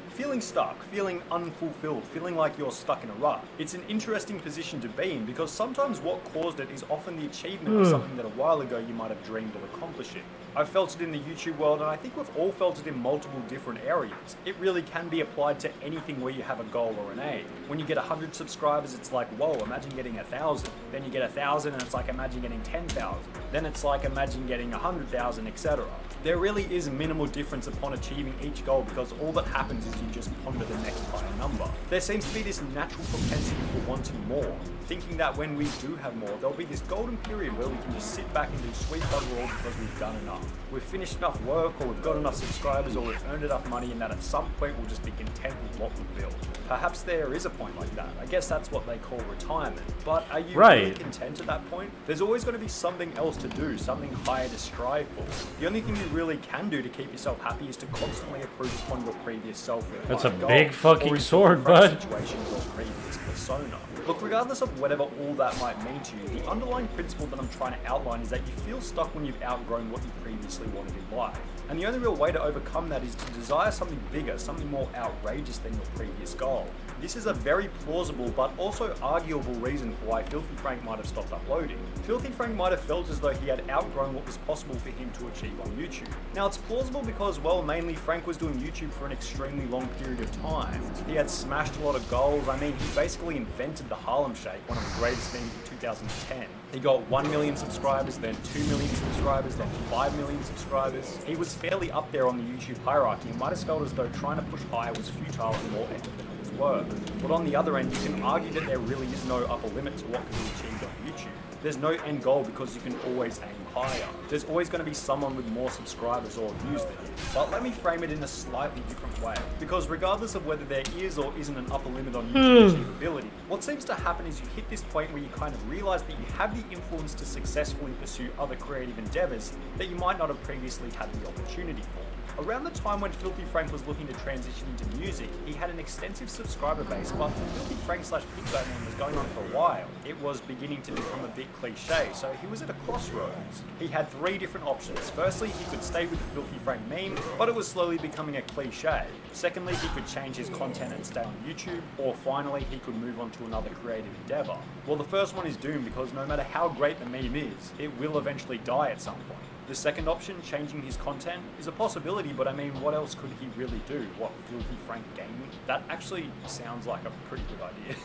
Feeling stuck, feeling unfulfilled, feeling like you're stuck in a rut. It's an interesting position to be in because sometimes what caused it is often the achievement of something that a while ago you might have dreamed of accomplishing. I've felt it in the YouTube world, and I think we've all felt it in multiple different areas. It really can be applied to anything where you have a goal or an aim. When you get 100 subscribers, it's like, whoa, imagine getting 1,000. Then you get 1,000 and it's like, imagine getting 10,000. Then it's like, imagine getting 100,000, etc. There really is minimal difference upon achieving each goal because all that happens is you just ponder the next higher number. There seems to be this natural propensity for wanting more, thinking that when we do have more, there'll be this golden period where we can just sit back and do sweet bugger all because we've done enough. We've finished enough work, or we've got enough subscribers, or we've earned enough money, and that at some point we'll just be content with what we built. Perhaps there is a point like that. I guess that's what they call retirement. But are you really content at that point? There's always going to be something else to do, something higher to strive for. The only thing you really can do to keep yourself happy is to constantly improve upon your previous self. That's a big fucking sword, bud. Situation, your previous persona. Look, regardless of whatever all that might mean to you, the underlying principle that I'm trying to outline is that you feel stuck when you've outgrown what you previously wanted in life. And the only real way to overcome that is to desire something bigger, something more outrageous than your previous goal. This is a very plausible but also arguable reason for why Filthy Frank might have stopped uploading. Filthy Frank might have felt as though he had outgrown what was possible for him to achieve on YouTube. Now it's plausible because, well, mainly Frank was doing YouTube for an extremely long period of time. He had smashed a lot of goals. I mean, he basically invented the Harlem Shake, one of the greatest things in 2010. He got 1 million subscribers, then 2 million subscribers, then 5 million subscribers. He was fairly up there on the YouTube hierarchy and might have felt as though trying to push higher was futile and more effort than it was worth. But on the other end, you can argue that there really is no upper limit to what can be achieved on YouTube. There's no end goal because you can always aim higher. There's always going to be someone with more subscribers or views than you. But let me frame it in a slightly different way. Because regardless of whether there is or isn't an upper limit on YouTube achievability, what seems to happen is you hit this point where you kind of realize that you have the influence to successfully pursue other creative endeavors that you might not have previously had the opportunity for. Around the time when Filthy Frank was looking to transition into music, he had an extensive subscriber base, but Filthy Frank / Pink Batman was going on for a while. It was beginning to become a bit cliche, so he was at a crossroads. He had 3 different options. Firstly, he could stay with the Filthy Frank meme, but it was slowly becoming a cliche. Secondly, he could change his content and stay on YouTube, or finally, he could move on to another creative endeavor. Well, the first one is doomed because no matter how great the meme is, it will eventually die at some point. The second option, changing his content, is a possibility, but I mean, what else could he really do? What, Filthy Frank gaming? That actually sounds like a pretty good idea.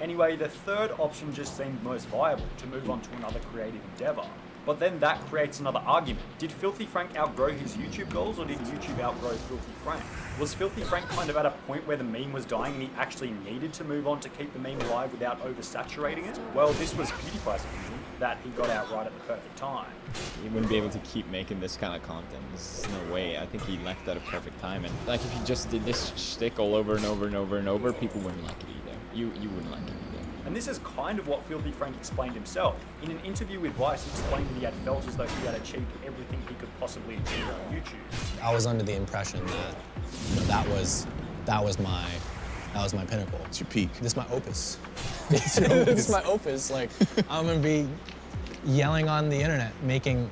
Anyway, the third option just seemed most viable, to move on to another creative endeavor. But then that creates another argument. Did Filthy Frank outgrow his YouTube goals, or did YouTube outgrow Filthy Frank? Was Filthy Frank kind of at a point where the meme was dying and he actually needed to move on to keep the meme alive without oversaturating it? Well, this was PewDiePie's opinion, that he got out right at the perfect time. He wouldn't be able to keep making this kind of content. There's no way. I think he left at a perfect time. And like, if he just did this shtick all over and over and over and over, people wouldn't like it either. You wouldn't like it either. And this is kind of what Filthy Frank explained himself. In an interview with Vice, he explained that he had felt as though he had achieved everything he could possibly achieve on YouTube. I was under the impression that, you know, that was my pinnacle. It's your peak. This is my opus. This is my opus. Like, I'm gonna be yelling on the internet, making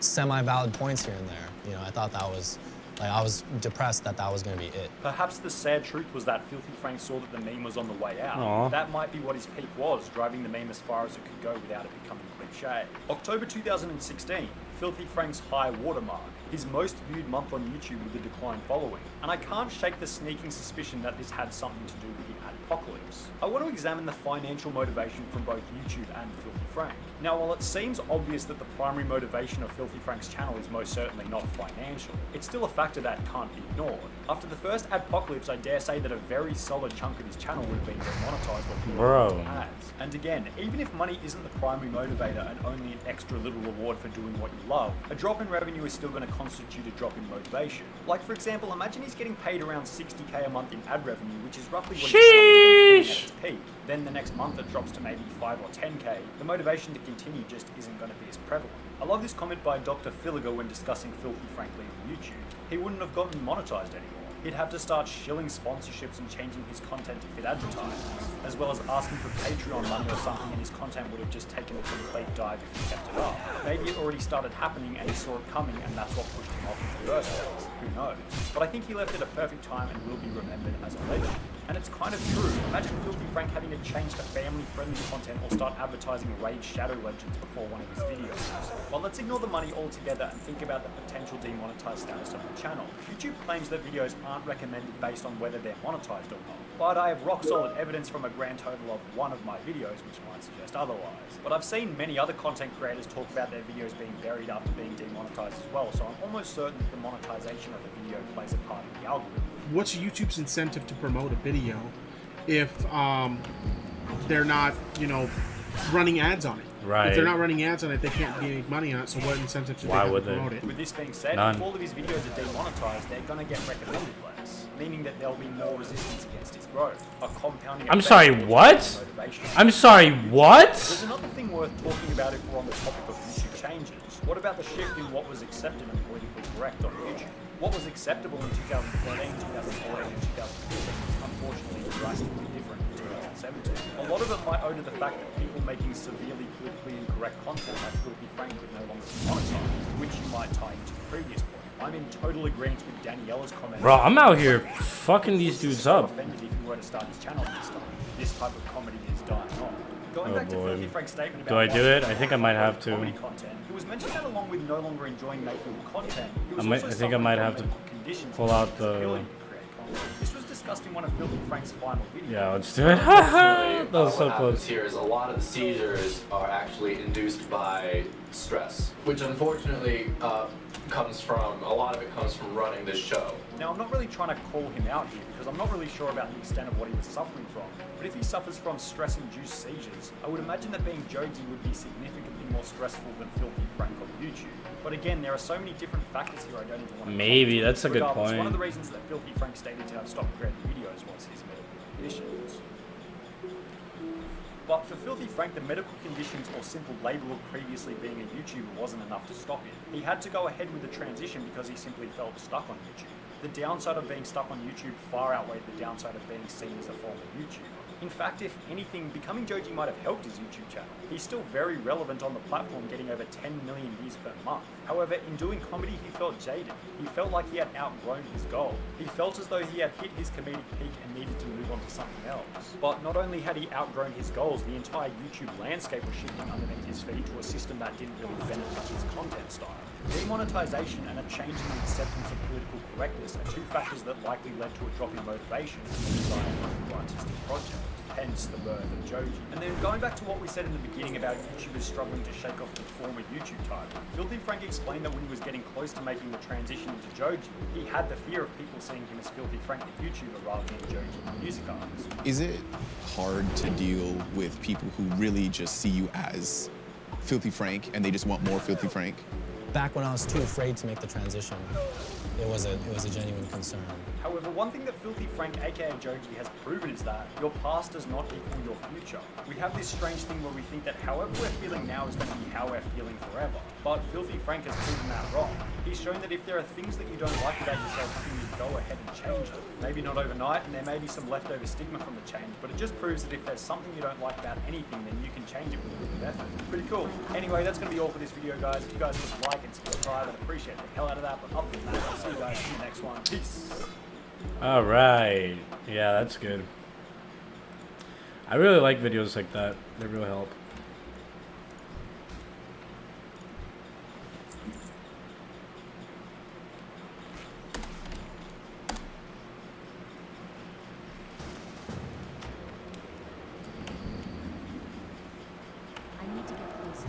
semi-valid points here and there. You know, I thought that was, like, I was depressed that that was gonna be it. Perhaps the sad truth was that Filthy Frank saw that the meme was on the way out. Aww. That might be what his peak was, driving the meme as far as it could go without it becoming cliche. October 2016, Filthy Frank's high watermark, his most viewed month on YouTube with a decline following. And I can't shake the sneaking suspicion that this had something to do with the adpocalypse. I want to examine the financial motivation from both YouTube and Filthy Frank. Now, while it seems obvious that the primary motivation of Filthy Frank's channel is most certainly not financial, it's still a factor that can't be ignored. After the first adpocalypse, I dare say that a very solid chunk of his channel would have been demonetized or put on ads. And again, even if money isn't the primary motivator and only an extra little reward for doing what you love, a drop in revenue is still going to constitute a drop in motivation. Like, for example, imagine he's getting paid around $60K a month in ad revenue, which is roughly what his channel was at its peak. Then the next month it drops to maybe 5 or 10K. The motivation to continue just isn't going to be as prevalent. I love this comment by Dr. Filliger when discussing Filthy Frank leaving YouTube. He wouldn't have gotten monetized anymore. He'd have to start shilling sponsorships and changing his content to fit advertisers, as well as asking for Patreon money or something, and his content would have just taken a complete dive if he kept it up. Maybe it already started happening and he saw it coming, and that's what pushed him off in the first place. Who knows? But I think he left at a perfect time and will be remembered as a legend. And it's kind of true. Imagine Filthy Frank having to change to family-friendly content or start advertising Raid Shadow Legends before one of his videos. Well, let's ignore the money altogether and think about the potential demonetized status of the channel. YouTube claims that videos aren't recommended based on whether they're monetized or not. But I have rock-solid evidence from a grand total of one of my videos which might suggest otherwise. But I've seen many other content creators talk about their videos being buried after being demonetized as well, so I'm almost certain that the monetization of the video plays a part in the algorithm. What's YouTube's incentive to promote a video if they're not, you know, running ads on it? Right. If they're not running ads on it, they can't make money on it, so what incentive should they have to promote it? With this being said, None. if all of his videos are demonetized, they're going to get recommended less, meaning that there'll be more resistance against his growth. A compounding I'm effect sorry, towards what? motivation. I'm sorry, what? There's another thing worth talking about if we're on the topic of YouTube changes. What about the shift in what was accepted and politically correct on YouTube? What was acceptable in 2013, 2014, and 2015 is unfortunately drastically different in 2017. A lot of it might owe to the fact that people making severely politically incorrect content like Filthy Frank could no longer be monetized, which you might tie into the previous point. I'm in total agreement with Daniella's comment. Bro, I'm out here fucking these dudes up. Offended if he were to start his channel this time. This type of comedy is dying off. Going back to Filthy Frank's statement about Do I do it? I think I might have to. comedy content, it was mentioned that along with no longer enjoying making content, it was I also think I might have to conditions pull out the. ability to create content. This was discussed in one of Filthy Frank's final videos. Yeah, let's do it. That was so what happens close. here is a lot of the seizures are actually induced by stress, which unfortunately comes from, a lot of it comes from running this show. Now, I'm not really trying to call him out here because I'm not really sure about the extent of what he was suffering from. But if he suffers from stress-induced seizures, I would imagine that being Joji would be significantly more stressful than Filthy Frank on YouTube. But again, there are so many different factors here I don't even want to Maybe, that's a good Regardless, point. One of the reasons that Filthy Frank stated to have stopped creating videos was his medical conditions. But for Filthy Frank, the medical conditions or simple label of previously being a YouTuber wasn't enough to stop him. He had to go ahead with the transition because he simply felt stuck on YouTube. The downside of being stuck on YouTube far outweighed the downside of being seen as a former YouTuber. In fact, if anything, becoming Joji might have helped his YouTube channel. He's still very relevant on the platform, getting over 10 million views per month. However, in doing comedy, he felt jaded. He felt like he had outgrown his goal. He felt as though he had hit his comedic peak and needed to move on to something else. But not only had he outgrown his goals, the entire YouTube landscape was shifting underneath his feet to a system that didn't really benefit his content style. Demonetization and a change in the acceptance of political correctness are two factors that likely led to a drop in motivation in the desire for a artistic project. Hence the birth of Joji. And then going back to what we said in the beginning about YouTubers struggling to shake off the former YouTube title, Filthy Frank explained that when he was getting close to making the transition into Joji, he had the fear of people seeing him as Filthy Frank the YouTuber rather than Joji the music artist. Is it hard to deal with people who really just see you as Filthy Frank and they just want more Filthy Frank? Back when I was too afraid to make the transition, it was a genuine concern. However, one thing that Filthy Frank, aka Joji, has proven is that your past does not equal your future. We have this strange thing where we think that however we're feeling now is going to be how we're feeling forever. But Filthy Frank has proven that wrong. He's shown that if there are things that you don't like about yourself, you can go ahead and change them. Maybe not overnight, and there may be some leftover stigma from the change, but it just proves that if there's something you don't like about anything, then you can change it with a bit of effort. Pretty cool. Anyway, that's going to be all for this video, guys. If you guys would like and subscribe, I'd appreciate the hell out of that. But other than that, I'll see you guys in the next one. Peace. All right. Yeah, that's good. I really like videos like that. They really help. I need to get closer.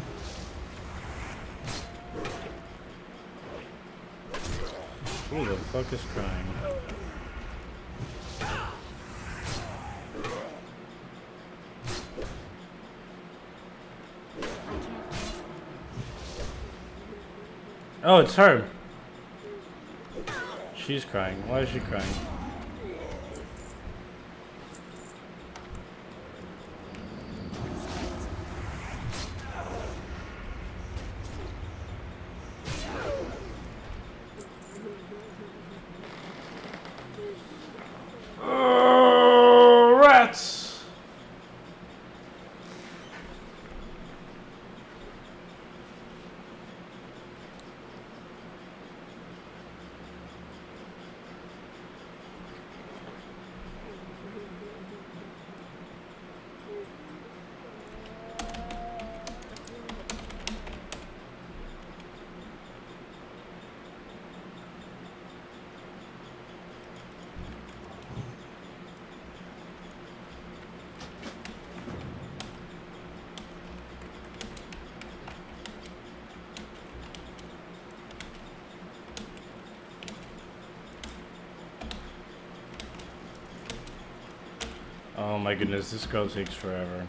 Who the fuck is crying? Oh, it's her. She's crying. Why is she crying? Oh, rats! Oh my goodness, this girl takes forever.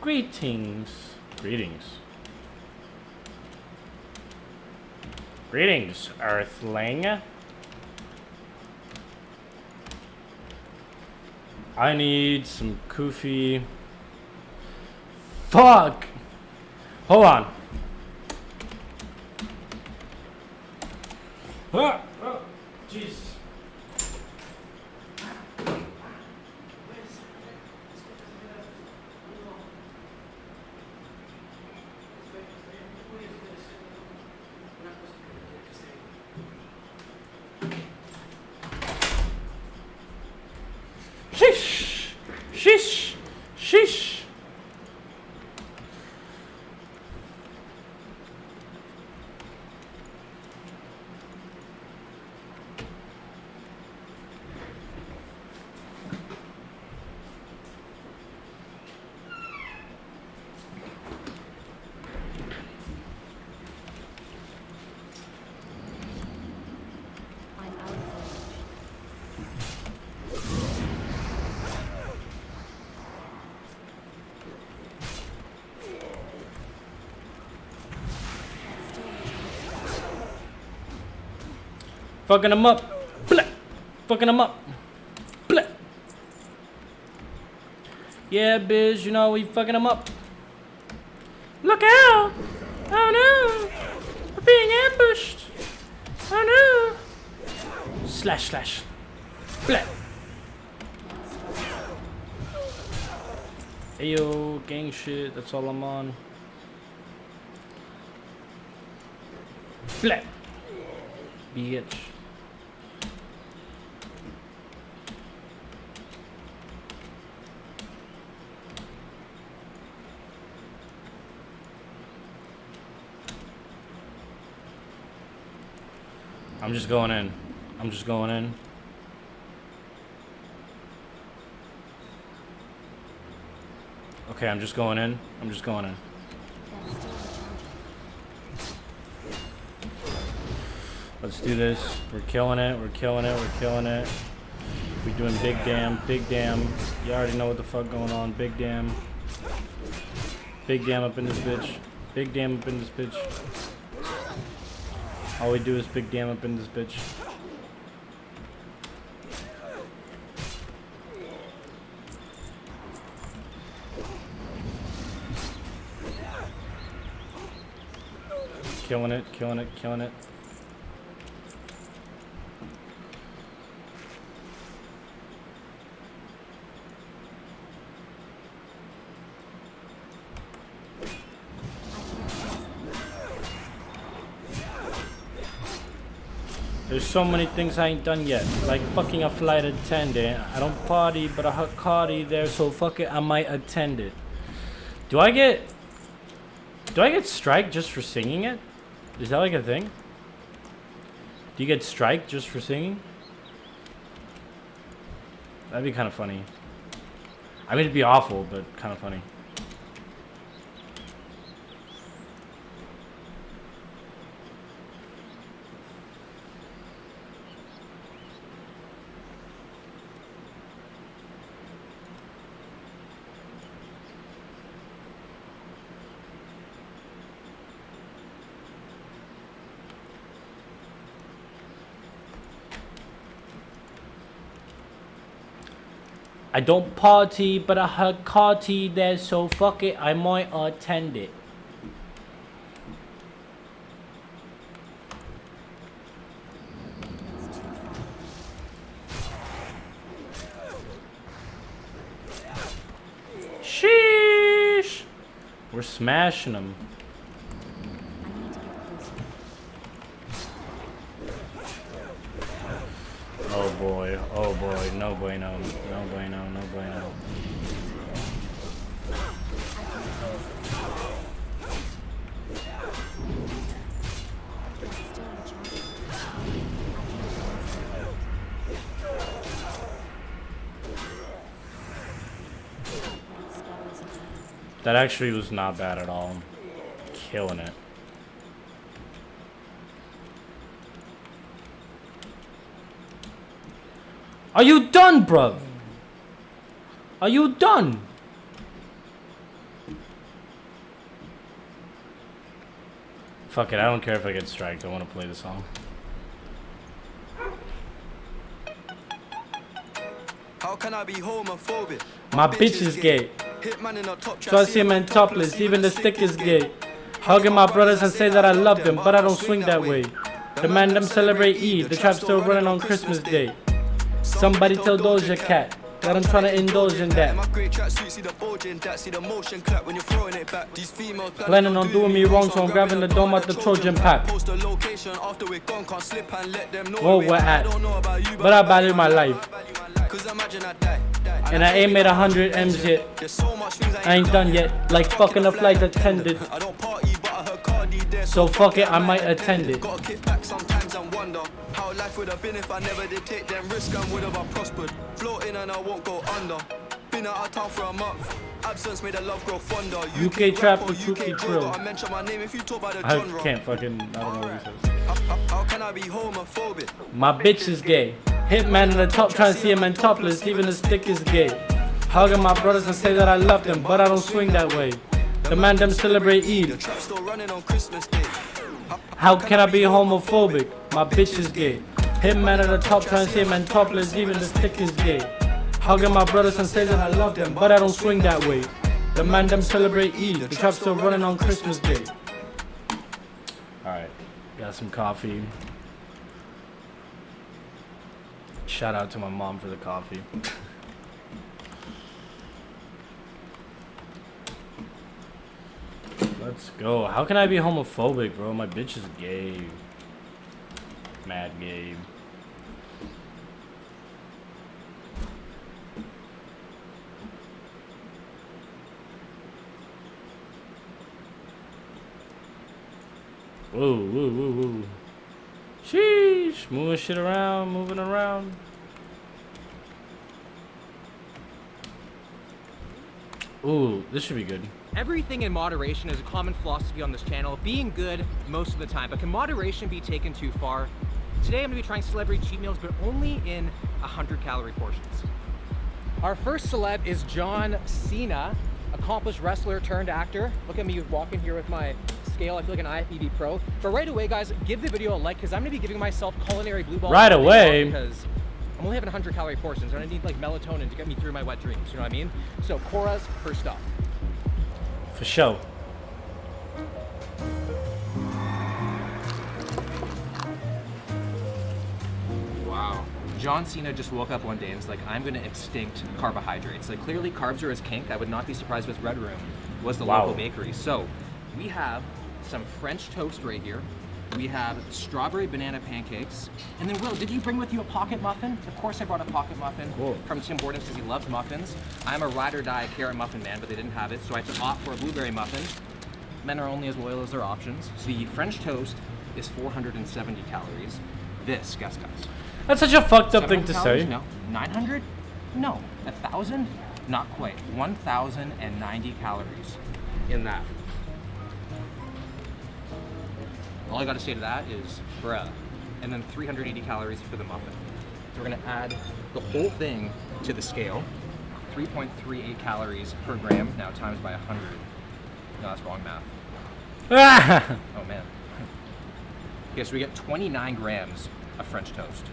Greetings. Greetings. Greetings, Earthling. I need some Koofy. Fuck! Hold on. Ah! Oh, Jesus. Sheesh! Sheesh! Sheesh! Fucking him up. Bleh. Fucking him up. Bleh. Yeah, bitch, you know we fucking him up. Look out! Oh no! We're being ambushed! Oh no! Slash slash. Bleh. Ayo, gang shit, that's all I'm on. Bleh. Bitch. I'm just going in. I'm just going in. Okay, I'm just going in. I'm just going in. Let's do this. We're killing it. We're killing it. We're killing it. We're doing big damn. Big damn. You already know what the fuck going on. Big damn. Big damn up in this bitch. Big damn up in this bitch. All we do is big damn up in this bitch. Killing it, killing it, killing it. There's so many things I ain't done yet, like fucking a flight attendant. I don't party, but I heard Cardi there, so fuck it, I might attend it. Do I get strike just for singing it? Is that like a thing? Do you get strike just for singing? That'd be kind of funny. I mean, it'd be awful, but kind of funny. I don't party, but I heard Carti there, so fuck it, I might attend it. Sheesh! We're smashing them. Oh boy, no bueno, no bueno, no bueno. That actually was not bad at all. Killing it. Are you done, bruv? Are you done? Fuck it, I don't care if I get striked. I want to play the song. How can I be homophobic? My bitch is gay. So I see him in topless, even the stick is gay. Hugging my brothers and say that I love them, but I don't swing that way. The man them celebrate Eid, the trap still running on Christmas Day. Somebody tell Doja Cat that I'm trying to indulge in that. Planning on doing me wrong, so I'm grabbing the dome at the Trojan pack. Whoa, we're at. But I value my life. And I ain't made 100 M's yet. I ain't done yet, like fucking a flight attendant. So fuck it, I might attend it. How life would have been if I never did take them risks and would have I prospered. Floating and I won't go under. Been out of town for a month. Absence made the love grow fonder. UK trap with UK drill. I mention my name if you talk about the I genre. can't fucking, I don't know what he says. How can I be homophobic? My bitch is gay. Hitman in the top trying to see him in topless, even the stick is gay. Hugging my brothers and say that I love them, but I don't swing that way. The man them celebrate Eid. How can I be homophobic? My bitch is gay. Hitman at the top, trying to see man topless, even the stick is gay. Hugging my brothers and say that I love them, but I don't swing that way. The man them celebrate Eid, the trap still running on Christmas Day. Alright, got some coffee. Shout out to my mom for the coffee. Let's go. How can I be homophobic, bro? My bitch is gay. Mad gay. Whoa, whoa, whoa, whoa. Sheesh. Moving shit around, moving around. Ooh, this should be good. Everything in moderation is a common philosophy on this channel, being good most of the time, but can moderation be taken too far? Today I'm gonna be trying celebrity cheat meals, but only in 100-calorie portions. Our first celeb is John Cena, accomplished wrestler turned actor. Look at me walking here with my scale, I feel like an IFBB pro. But right away, guys, give the video a like, because I'm gonna be giving myself culinary blue balls right away, because I'm only having 100-calorie portions, and I need like melatonin to get me through my wet dreams, you know what I mean? So Cora's first up. For sure. Wow. John Cena just woke up one day and was like, I'm gonna extinct carbohydrates. Like, clearly carbs are his kink. I would not be surprised if Red Room was the local bakery. So we have some French toast right here. We have strawberry banana pancakes. And then, Will, did you bring with you a pocket muffin? Of course I brought a pocket muffin from Tim Hortons because he loves muffins. I'm a ride or die carrot muffin man, but they didn't have it, so I had to opt for a blueberry muffin. Men are only as loyal as their options. So the French toast is 470 calories. This, guys. That's such a fucked up thing to say. No. 900? No. 1,000? Not quite. 1,090 calories in that. All I gotta say to that is, bruh. And then 380 calories for the muffin. So we're gonna add the whole thing to the scale. 3.38 calories per gram, now times by 100. No, that's wrong math. Oh man. Okay, so we get 29 grams of French toast.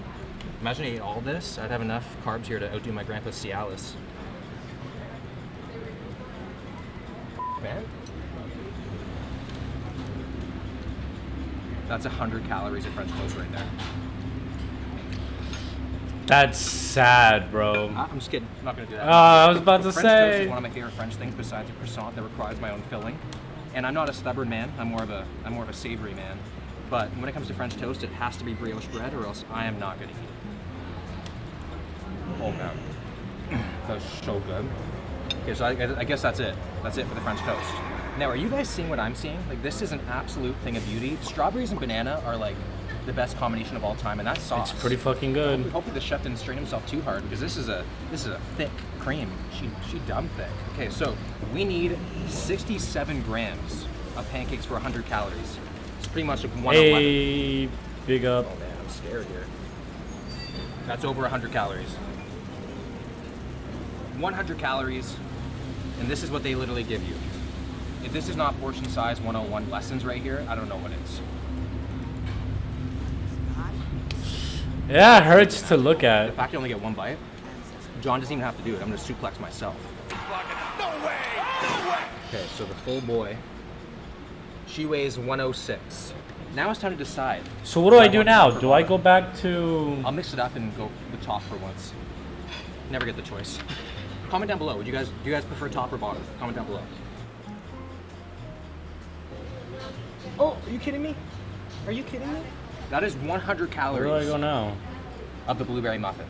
Imagine I ate all this, I'd have enough carbs here to outdo my grandpa Cialis. Man. That's 100 calories of French toast right there. That's sad, bro. I'm just kidding. I'm not gonna do that. I was about to French toast say. is one of my favorite French things besides a croissant that requires my own filling. And I'm not a stubborn man. I'm more of a savory man. But when it comes to French toast, it has to be brioche bread, or else I am not gonna eat it. Oh man, that's so good. Okay, so I guess that's it. That's it for the French toast. Now, are you guys seeing what I'm seeing? Like, this is an absolute thing of beauty. Strawberries and banana are like the best combination of all time, and that sauce. It's pretty fucking good. Hopefully the chef didn't strain himself too hard, because this is a thick cream. She dumb thick. Okay, so we need 67 grams of pancakes for 100 calories. It's pretty much like 111. Hey, big up. Oh man, I'm scared here. That's over 100 calories. 100 calories, and this is what they literally give you. If this is not portion size 101 lessons right here, I don't know what is. Yeah, it hurts to look at. The fact I only get one bite, John doesn't even have to do it. I'm gonna suplex myself. Okay, so the full boy, she weighs 106. Now it's time to decide. So what do I do now? Do I go back to... I'll mix it up and go with top for once. Never get the choice. Comment down below. Do you guys prefer top or bottom? Comment down below. Oh, are you kidding me? Are you kidding me? That is 100 calories. Where do I go now? Of the blueberry muffin.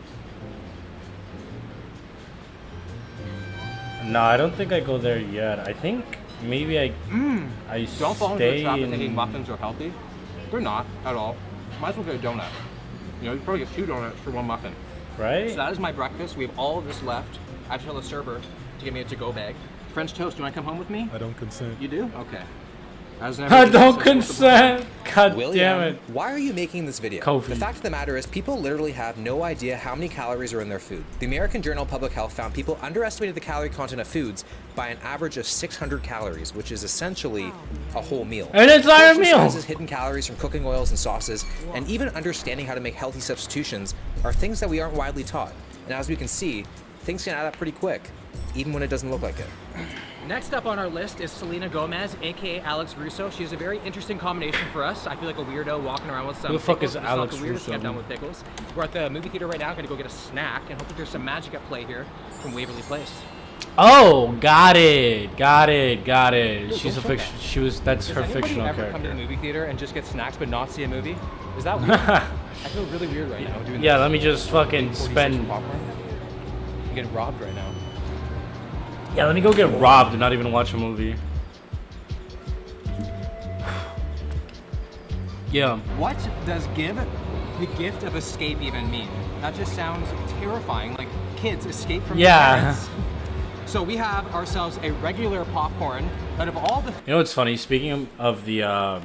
No, I don't think I go there yet. I think maybe I Don't fall into the stay trap of in... thinking muffins are healthy. They're not at all. Might as well get a donut. You know, you probably get 2 donuts for 1 muffin. Right? So that is my breakfast. We have all of this left. I have to tell the server to give me a to-go bag. French toast, do you want to come home with me? I don't consent. You do? Okay. I don't consent. God William, damn it. why are you making this video? Kofi. The fact of the matter is people literally have no idea how many calories are in their food. The American Journal of Public Health found people underestimated the calorie content of foods by an average of 600 calories, which is essentially a whole meal. An entire meal! Exercises, hidden calories from cooking oils and sauces, and even understanding how to make healthy substitutions are things that we aren't widely taught. And as we can see, things can add up pretty quick, even when it doesn't look like it. Next up on our list is Selena Gomez, aka Alex Russo. She has a very interesting combination for us. I feel like a weirdo walking around with some Who the fuck pickles, is but it's not Alex the weirdest Russo? get down with pickles. We're at the movie theater right now, gonna go get a snack, and hopefully there's some magic at play here from Waverly Place. Oh, got it. She's a fiction. That's her fictional ever come to the character. movie theater and just get snacks but not see a movie? Is that weird? I feel really weird right now doing Yeah, this. let me just fucking 46 spend. popcorn. I'm getting robbed right now. Yeah, let me go get robbed and not even watch a movie. Yeah. What does give the gift of escape even mean? That just sounds terrifying. Like kids escape from their parents. So we have ourselves a regular popcorn out of all the. You know what's funny? Speaking of the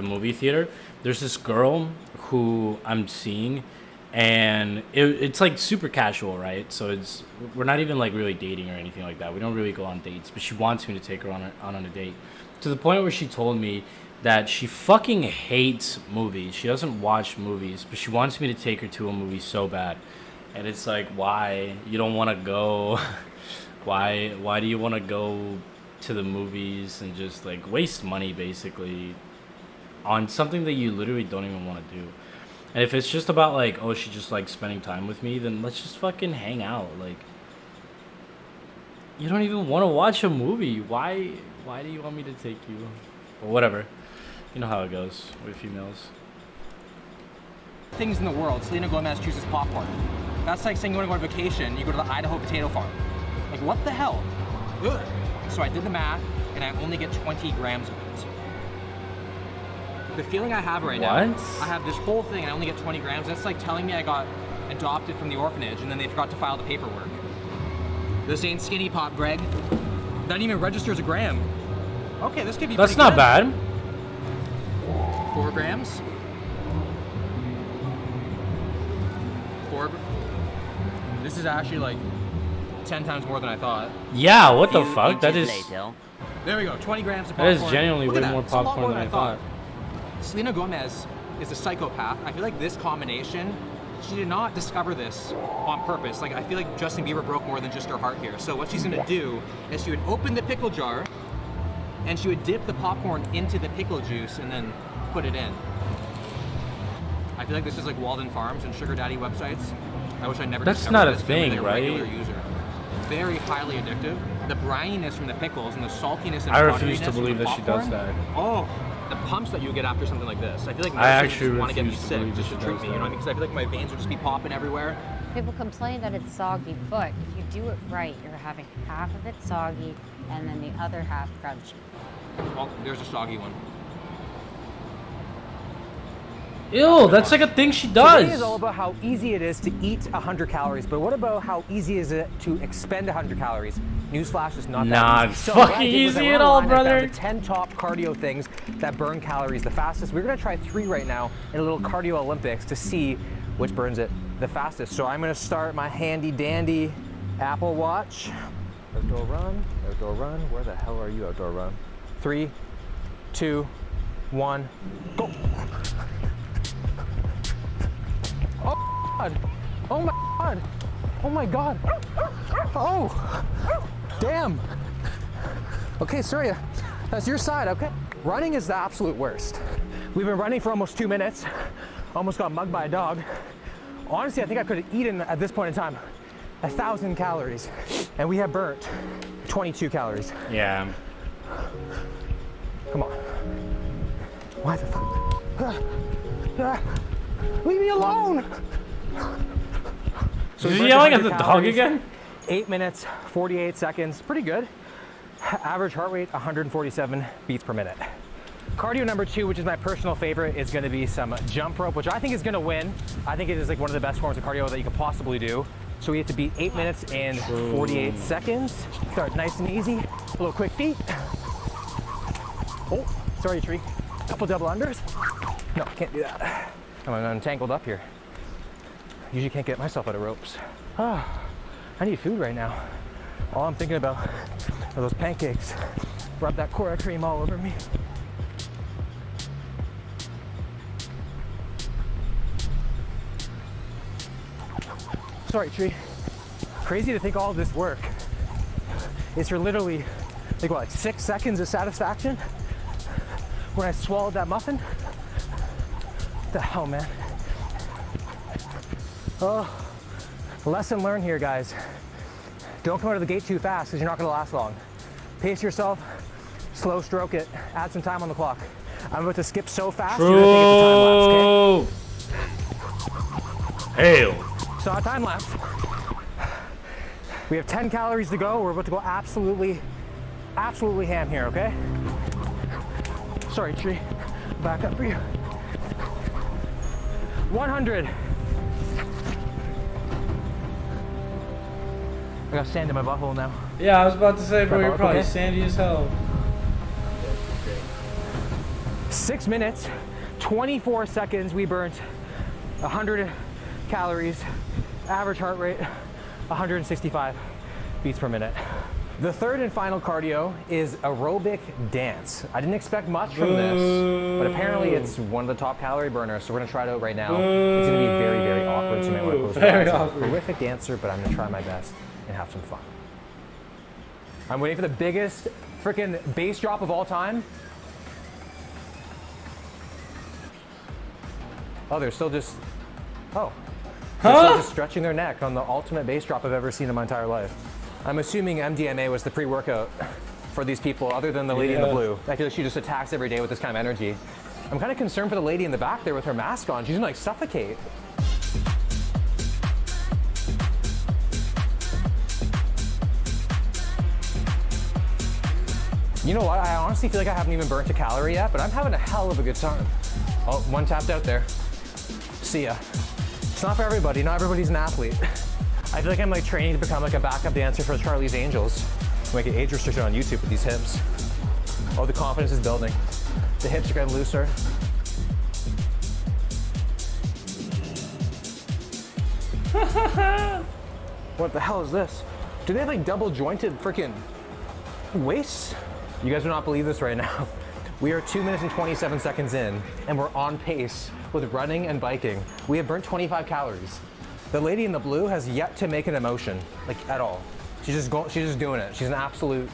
movie theater, there's this girl who I'm seeing, and it's like super casual, right? So we're not even like really dating or anything like that. We don't really go on dates, but she wants me to take her on a date, to the point where she told me that she fucking hates movies. She doesn't watch movies, but she wants me to take her to a movie so bad. And it's like, why? You don't want to go. Why do you want to go to the movies and just like waste money basically on something that you literally don't even want to do? And if it's just about like, oh, she just like spending time with me, then let's just fucking hang out. Like, you don't even want to watch a movie. Why do you want me to take you? Or whatever. You know how it goes with females. Things in the world, Selena Gomez chooses popcorn. That's like saying you want to go on vacation, you go to the Idaho potato farm. Like, what the hell? Ugh. So I did the math, and I only get 20 grams of it. The feeling I have right now, I have this whole thing, and I only get 20 grams. That's like telling me I got adopted from the orphanage, and then they forgot to file the paperwork. This ain't Skinny Pop, Greg. That even registers a gram. Okay, this could be That's pretty not good. bad. 4 grams. 4. This is actually like 10 times more than I thought. Yeah, what the fuck? That is. There we go, 20 grams of That popcorn. is genuinely Look way at that. more It's a lot popcorn than I thought. Selena Gomez is a psychopath. I feel like this combination, she did not discover this on purpose. Like, I feel like Justin Bieber broke more than just her heart here. So what she's gonna do is she would open the pickle jar and she would dip the popcorn into the pickle juice and then put it in. I feel like this is like Walden Farms and Sugar Daddy websites. I wish I never That's discovered not a this, but thing, I'm a right? regular user. Very highly addictive. The brininess from the pickles and the saltiness and I refuse to buttery-ness from believe the that she does popcorn. that. Oh, the pumps that you get after something like this. I feel like I most actually just want to get me refuse to sick believe just that to she treat does me. You know what I that. mean? Because I feel like my veins would just be popping everywhere. People complain that it's soggy, but if you do it right, you're having half of it soggy and then the other half crunchy. Oh, there's a soggy one. Ew, that's like a thing she Today is does. all about how easy it is to eat 100 calories, but what about how easy is it to expend 100 calories? Newsflash is not Nah, that easy. So what I fucking did was I easy went at all, online, I found brother. the 10 top cardio things that burn calories the fastest. We're gonna try 3 right now in a little cardio Olympics to see which burns it the fastest. So I'm gonna start my handy dandy Apple Watch. Outdoor run. Where the hell are you, outdoor run? 3, 2, 1, go. Oh God! Oh my God! Oh my God! Oh! Damn! Okay, Surya, that's your side, okay? Running is the absolute worst. We've been running for almost 2 minutes. Almost got mugged by a dog. Honestly, I think I could have eaten at this point in time 1,000 calories, and we have burnt 22 calories. Yeah. Come on. Why the fuck? Leave me alone! So Is we he burnt yelling at 100 the dog calories, again? 8 minutes, 48 seconds. Pretty good. Average heart rate, 147 beats per minute. Cardio number 2, which is my personal favorite, is gonna be some jump rope, which I think is gonna win. I think it is like one of the best forms of cardio that you could possibly do. So we have to beat 8 minutes and 48 seconds. Start nice and easy. A little quick feet. Oh, Sorry, Tree. Couple double unders. No, can't do that. I'm untangled up here. Usually can't get myself out of ropes. Ah, I need food right now. All I'm thinking about are those pancakes. Rub that Cora cream all over me. Sorry, Tree. Crazy to think all of this work is for literally, like what, 6 seconds of satisfaction when I swallowed that muffin? What the hell, man? Oh, lesson learned here, guys. Don't come out of the gate too fast because you're not gonna last long. Pace yourself, slow stroke it, add some time on the clock. I'm about to skip so fast, you're gonna think it's a time lapse, okay? Hail. So a time lapse. We have 10 calories to go. We're about to go absolutely ham here, okay? Sorry, Tree. Back up for you. 100. I got sand in my butthole now. Yeah, I was about to say, bro, you're probably okay? sandy as hell. 6 minutes, 24 seconds, we burnt 100 calories, average heart rate 165 beats per minute. The third and final cardio is aerobic dance. I didn't expect much from this, but apparently it's one of the top calorie burners, so we're gonna try it out right now. It's gonna be very, very awkward, so you might wanna close your eyes. I'm a horrific dancer, but I'm gonna try my best and have some fun. I'm waiting for the biggest freaking bass drop of all time. Oh, they're still just, oh. They're still just stretching their neck on the ultimate bass drop I've ever seen in my entire life. I'm assuming MDMA was the pre-workout for these people, other than the lady in the blue. I feel like she just attacks every day with this kind of energy. I'm kind of concerned for the lady in the back there with her mask on. She's gonna like suffocate. You know what? I honestly feel like I haven't even burnt a calorie yet, but I'm having a hell of a good time. Oh, one tapped out there. See ya. It's not for everybody. Not everybody's an athlete. I feel like I'm like training to become like a backup dancer for Charlie's Angels. I might get age restricted on YouTube with these hips. Oh, the confidence is building. The hips are getting looser. What the hell is this? Do they have like double jointed freaking waists? You guys will not believe this right now. We are 2 minutes and 27 seconds in, and we're on pace with running and biking. We have burnt 25 calories. The lady in the blue has yet to make an emotion, like at all. She's just doing it. She's an absolute.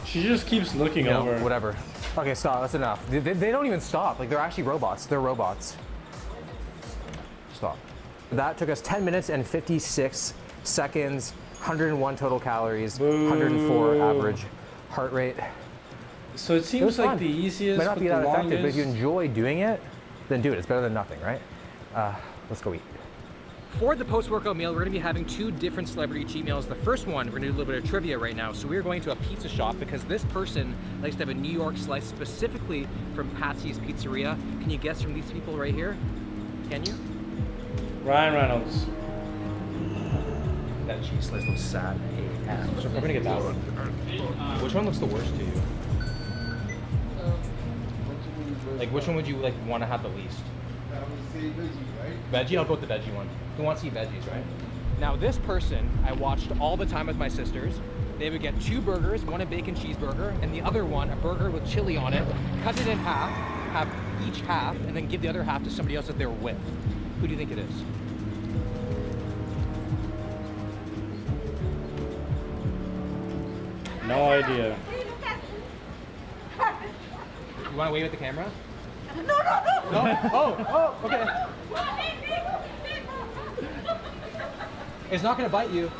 She just keeps looking over. Whatever. Okay, stop. That's enough. They don't even stop. Like they're actually robots. They're robots. Stop. That took us 10 minutes and 56 seconds. 101 total calories. 104 average heart rate. So it seems like the easiest, might not be but that the effective, but if you longest. enjoy doing it, then do it. It's better than nothing, right? Let's go eat. For the post-workout meal, we're gonna be having 2 different celebrity cheat meals. The first one, we're gonna do a little bit of trivia right now. So we're going to a pizza shop because this person likes to have a New York slice specifically from Patsy's Pizzeria. Can you guess from these people right here? Can you? Ryan Reynolds. That cheese slice looks sad AF. So we're gonna get that one. Which one looks the worst to you? Like, which one would you like want to have the least? I would say veggie, right? Veggie? I'll go with the veggie one. Who wants to eat veggies, right? Now, this person I watched all the time with my sisters. They would get 2 burgers, one a bacon cheeseburger, and the other one a burger with chili on it, cut it in half, have each half, and then give the other half to somebody else that they're with. Who do you think it is? No idea. You want to wave at the camera? No, no, no! No? Oh, okay. It's not going to bite you.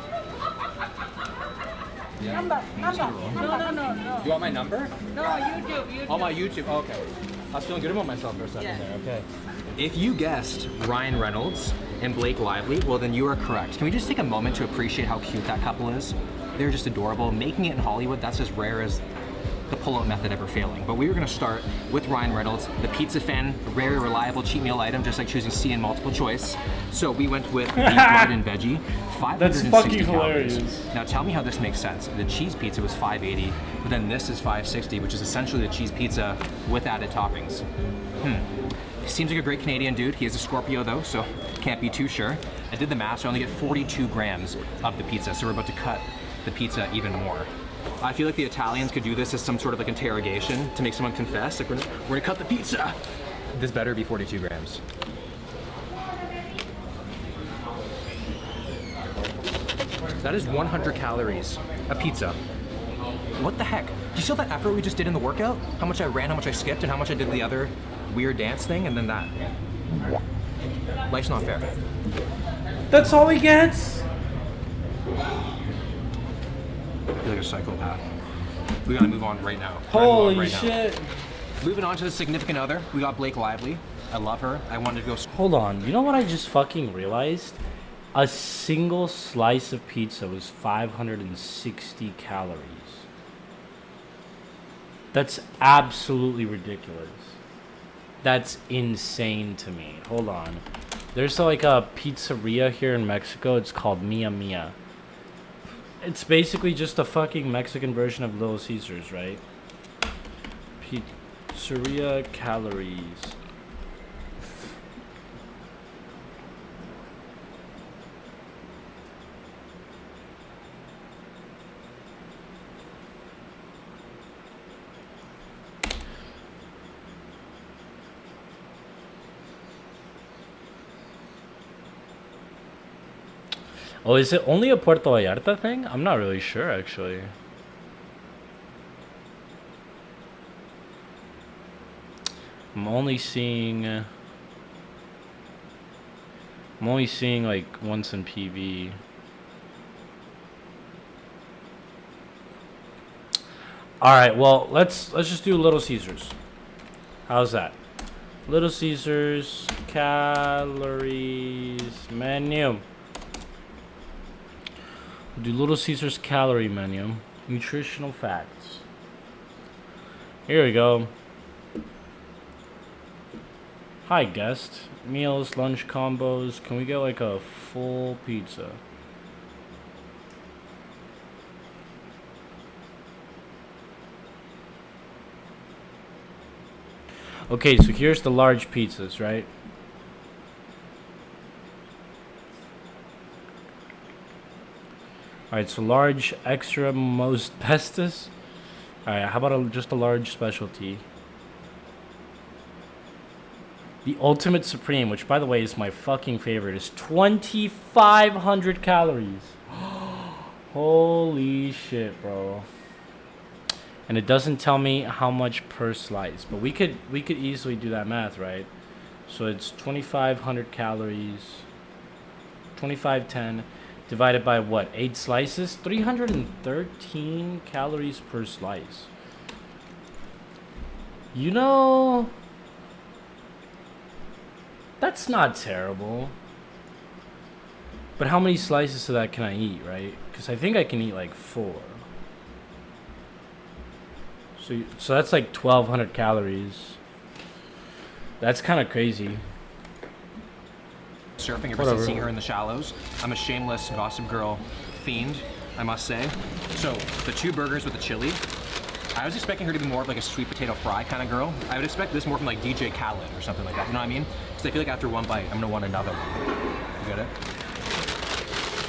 Number. No. You want my number? No, YouTube. On my YouTube, oh, okay. I was feeling good about myself for a second there, okay. If you guessed Ryan Reynolds and Blake Lively, well then you are correct. Can we just take a moment to appreciate how cute that couple is? They're just adorable. Making it in Hollywood, that's as rare as the pull-out method ever failing. But we were gonna start with Ryan Reynolds, the pizza fan, a very reliable cheat meal item, just like choosing C in multiple choice. So we went with the bread and veggie, 560 That's fucking calories. hilarious. Now tell me how this makes sense. The cheese pizza was 580, but then this is 560, which is essentially the cheese pizza with added toppings. Seems like a great Canadian dude. He is a Scorpio though, so can't be too sure. I did the math, so I only get 42 grams of the pizza, so we're about to cut the pizza even more. I feel like the Italians could do this as some sort of like interrogation to make someone confess. Like, we're gonna cut the pizza. This better be 42 grams. That is 100 calories, a pizza. What the heck? Do you see all that effort we just did in the workout? How much I ran, how much I skipped, and how much I did the other weird dance thing, and then that. Life's not fair. That's all he gets? I feel like a psychopath. We gotta move on right now. Holy shit. Moving on to the significant other, we got Blake Lively. I love her. I wanted to go. Hold on. You know what I just fucking realized? A single slice of pizza was 560 calories. That's absolutely ridiculous. That's insane to me. Hold on. There's like a pizzeria here in Mexico. It's called Mia Mia. It's basically just a fucking Mexican version of Little Caesars, right? Pizzeria calories. Oh, is it only a Puerto Vallarta thing? I'm not really sure, actually. I'm only seeing like once in PV. All right, well, let's just do Little Caesars. How's that? Little Caesars calories menu. We'll do Little Caesars calorie menu. Nutritional facts. Here we go. Hi guest. Meals, lunch combos. Can we get like a full pizza? Okay, so here's the large pizzas, right? Alright, so large, extra, most bestest. Alright, how about just a large specialty? The Ultimate Supreme, which by the way is my fucking favorite, is 2,500 calories. Holy shit, bro. And it doesn't tell me how much per slice, but we could easily do that math, right? So it's 2,500 calories, 2,510 divided by what? 8 slices? 313 calories per slice. You know, that's not terrible. But how many slices of that can I eat, right? Because I think I can eat like 4. So that's like 1,200 calories. That's kind of crazy. Surfing ever since seeing her in The Shallows. I'm a shameless Gossip Girl fiend, I must say. So the 2 burgers with the chili. I was expecting her to be more of like a sweet potato fry kind of girl. I would expect this more from like DJ Khaled or something like that. You know what I mean? Because I feel like after one bite, I'm gonna want another one. You get it?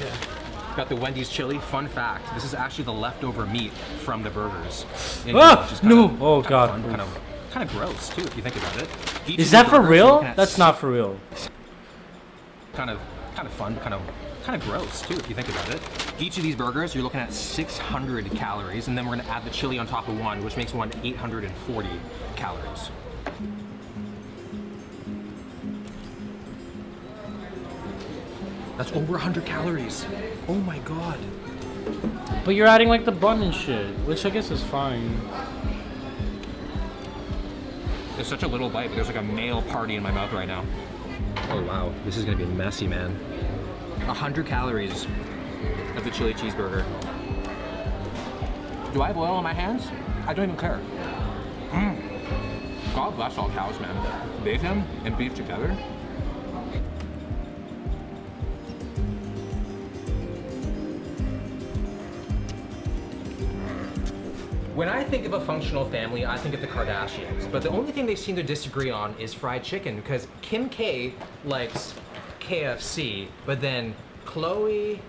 Yeah. Got the Wendy's chili. Fun fact: this is actually the leftover meat from the burgers. No! Oh god. Kind of gross too, if you think about it. Is that for real? That's not for real. Kind of fun, but kind of gross too, if you think about it. Each of these burgers, you're looking at 600 calories, and then we're gonna add the chili on top of one, which makes one 840 calories. That's over 100 calories. Oh my god. But you're adding like the bun and shit, which I guess is fine. It's such a little bite, but there's like a male party in my mouth right now. Oh wow, this is gonna be messy, man. 100 calories of the chili cheeseburger. Do I have oil on my hands? I don't even care. God bless all cows, man. Bacon and beef together. When I think of a functional family, I think of the Kardashians. But the only thing they seem to disagree on is fried chicken, because Kim K likes KFC, but then Chloe,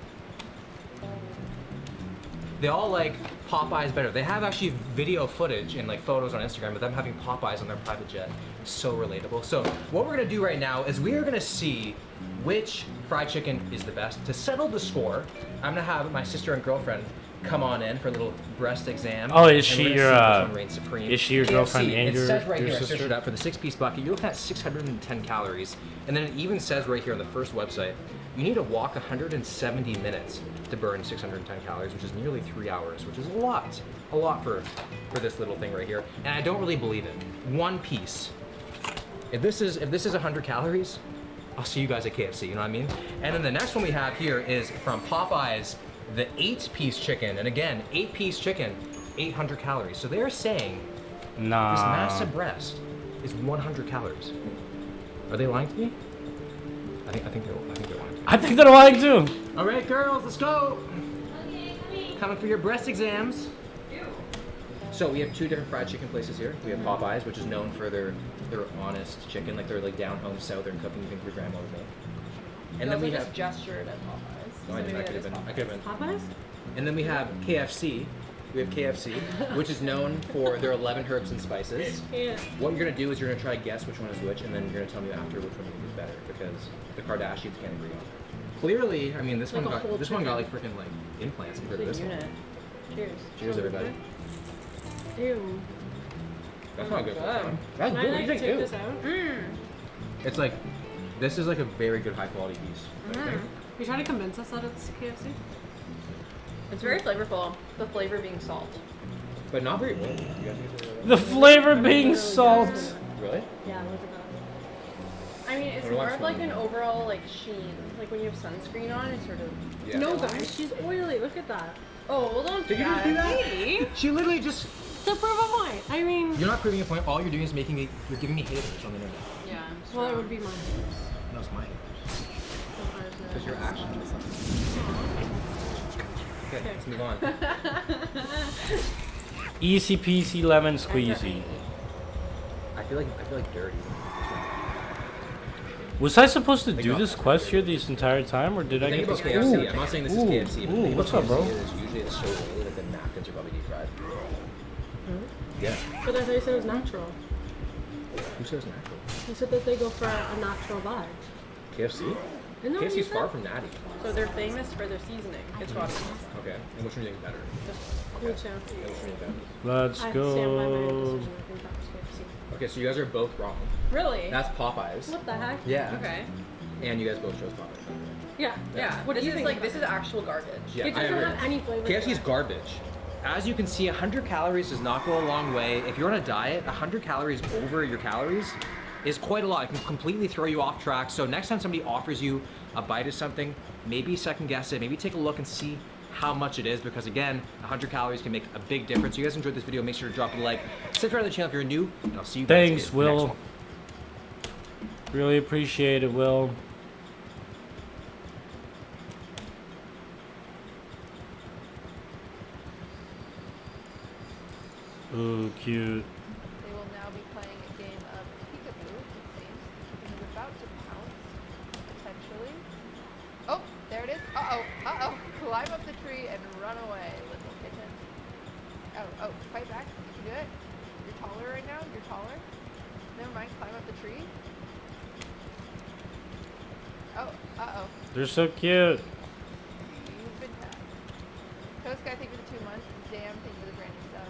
they all like Popeyes better. They have actually video footage and like photos on Instagram of them having Popeyes on their private jet. So relatable. So what we're gonna do right now is we are gonna see which fried chicken is the best. To settle the score, I'm gonna have my sister and girlfriend come on in for a little breast exam. Oh, is and she we're your gonna see which one reigns supreme. is she your KFC, girlfriend and it your says right here, I sister? searched it up for the 6-piece bucket. You're looking at 610 calories, and then it even says right here on the first website, you need to walk 170 minutes to burn 610 calories, which is nearly 3 hours, which is a lot for this little thing right here. And I don't really believe it. One piece. If this is 100 calories, I'll see you guys at KFC. You know what I mean? And then the next one we have here is from Popeyes, the 8-piece chicken. And again, 8-piece chicken, 800 calories. So they're saying this massive breast is 100 calories. Are they lying to me? I think they're lying to me. I think they're lying too. All right, girls, let's go. Coming for your breast exams. So we have 2 different fried chicken places here. We have Popeyes, which is known for their honest chicken, like they're like down home southern cooking you think your grandma would make. And then we have gestured at Popeyes. No, I didn't. I could have been. Popeyes? And then we have KFC. We have KFC, which is known for their 11 herbs and spices. Yeah. What you're gonna do is you're gonna try to guess which one is which, and then you're gonna tell me after which one you think is better, because the Kardashians can't agree on it. Clearly, I mean, this Like one a got whole like freaking like implants compared to this one. Cheers. Cheers, everybody. Ew. That's not good. That's Can good. I What do you like think? take Ew. this out? It's like, this is like a very good high quality piece. I think. You trying to convince us that it's KFC? It's very flavorful. The flavor being salt. But not very oily. You guys think it's The flavor being salt. Really? Yeah, look at that. I mean, it's What do I more of want? like an overall like sheen. Like when you have sunscreen on, it's sort of. Yeah. No, guys, she's oily. Look at that. Oh, well, don't do Did you just do that? Maybe. She literally just. To prove a point. I mean. You're not proving a point. All you're doing is making me. You're giving me haters on the internet. Yeah. Well, it would be mine. No, it's mine. Because your actions. Okay, let's move on. Easy peasy lemon squeezy. I feel like dirty. Was I supposed to do this quest here this entire time, or did I Think get about this? KFC. I'm not saying this is KFC, but the thing what's about up, bro? KFC is usually it's so oily that the napkins are probably deep fried. Yeah. But I thought you said it was natural. Who says natural? You said that they go for a natural vibe. KFC? Isn't that what you KFC's far said? from natty. So they're famous for their seasoning. It's rotten. Okay. And which one do you think is better? Me too. And which one do you think is better? Let's I stand by my go. decision. I think that was KFC. Okay, so you guys are both wrong. Really? That's Popeyes. What the heck? Yeah. Okay. And you guys both chose Popeyes. Yeah. Yeah. What do This you is think like about this is actual garbage. Yeah, It I doesn't agree. have any flavor. to KFC's it. garbage. As you can see, 100 calories does not go a long way. If you're on a diet, 100 calories over your calories is quite a lot. It can completely throw you off track. So next time somebody offers you a bite of something, maybe second guess it, maybe take a look and see how much it is, because again, 100 calories can make a big difference. So you guys enjoyed this video, make sure to drop a like. Subscribe to the channel if you're new, and I'll see you guys Thanks, in the next Will. one. Really appreciate it, Will. Ooh, cute. They will now be playing a game of peekaboo, it seems. And is about to pounce, potentially. Oh, there it is. Uh-oh, uh-oh. Climb up the tree and run away, little kitten. Oh, fight back. You can do it. You're taller right now. You're taller. Never mind, climb up the tree. Oh, uh-oh. They're so cute. You've been tagged. Coast Guy, thank you for the 2 months. Damn, thank you for the brand new stuff.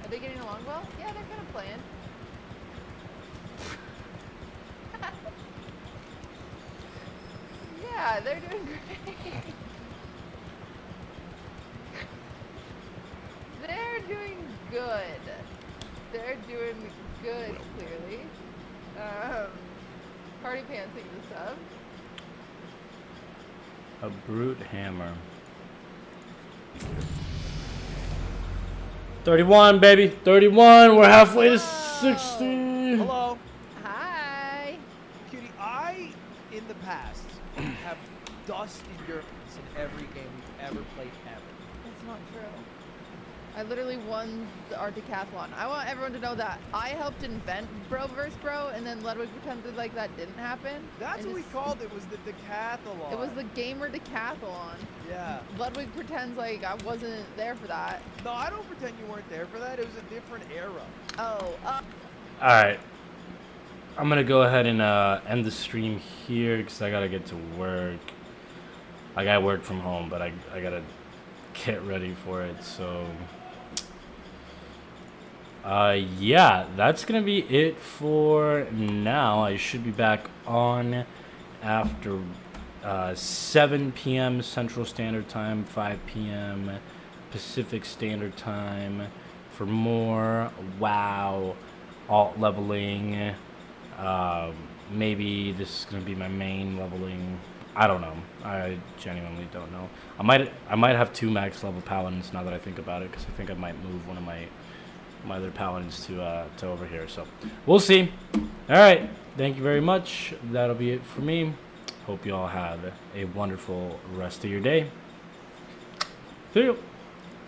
Are they getting along well? Yeah, they're kind of playing. Yeah, they're doing great. They're doing good. They're doing good, clearly. Party Pants, thank you for the sub. A brute hammer. 31, baby. 31. We're halfway to 60. Hello. Hi. Cutie, I, in the past, have dusted your ass in every game we've ever played ever. That's not true. I literally won our decathlon. I want everyone to know that I helped invent Bro vs. Bro, and then Ludwig pretended like that didn't happen. That's what we called it, was the decathlon. It was the gamer decathlon. Yeah. Ludwig pretends like I wasn't there for that. No, I don't pretend you weren't there for that. It was a different era. Oh, Alright. I'm going to go ahead and end the stream here because I got to get to work. Like, I work from home, but I got to get ready for it, so... yeah, that's gonna be it for now. I should be back on after 7 p.m. Central Standard Time, 5 p.m. Pacific Standard Time for more WoW alt leveling. Maybe this is gonna be my main leveling. I don't know. I genuinely don't know. I might have 2 max level paladins now that I think about it, because I think I might move one of my other paladins to over here, so we'll see. All right, thank you very much. That'll be it for me. Hope you all have a wonderful rest of your day. See you.